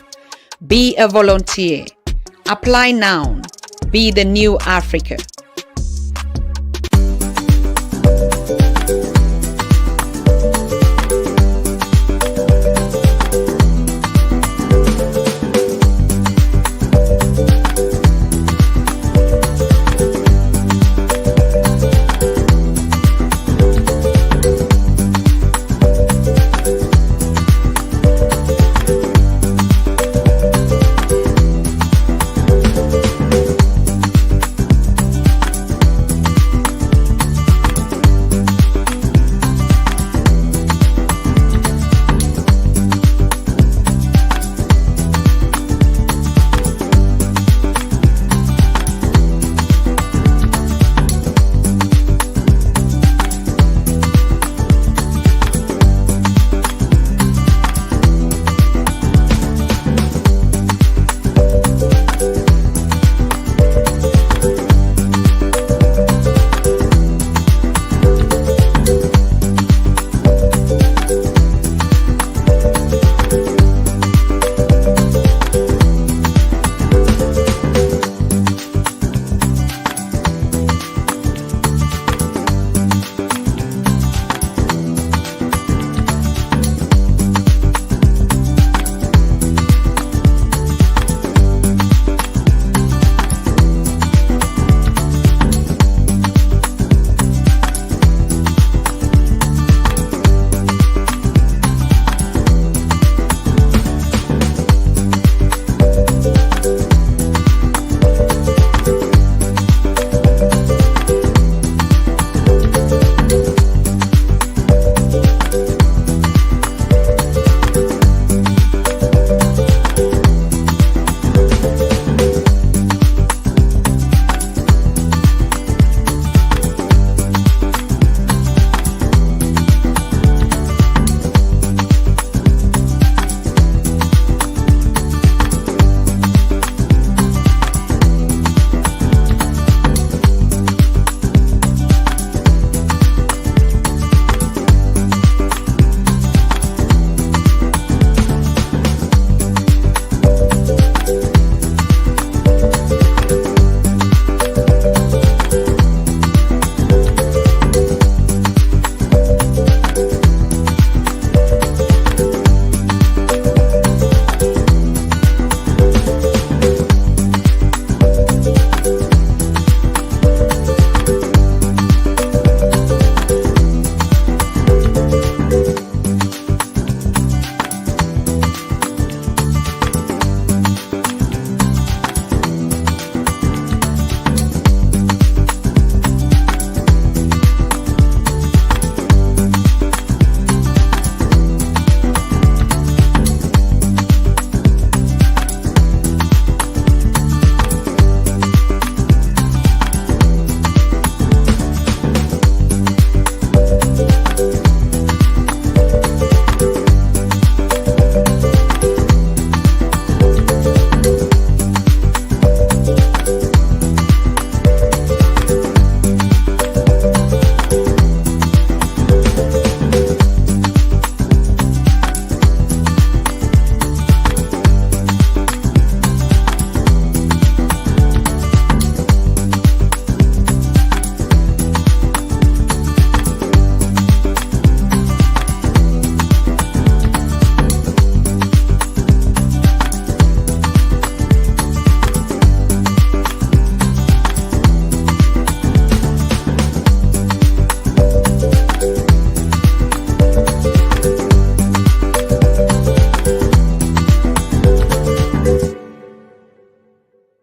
Speaker 2: Be a volunteer. Apply now. Be the new Africa.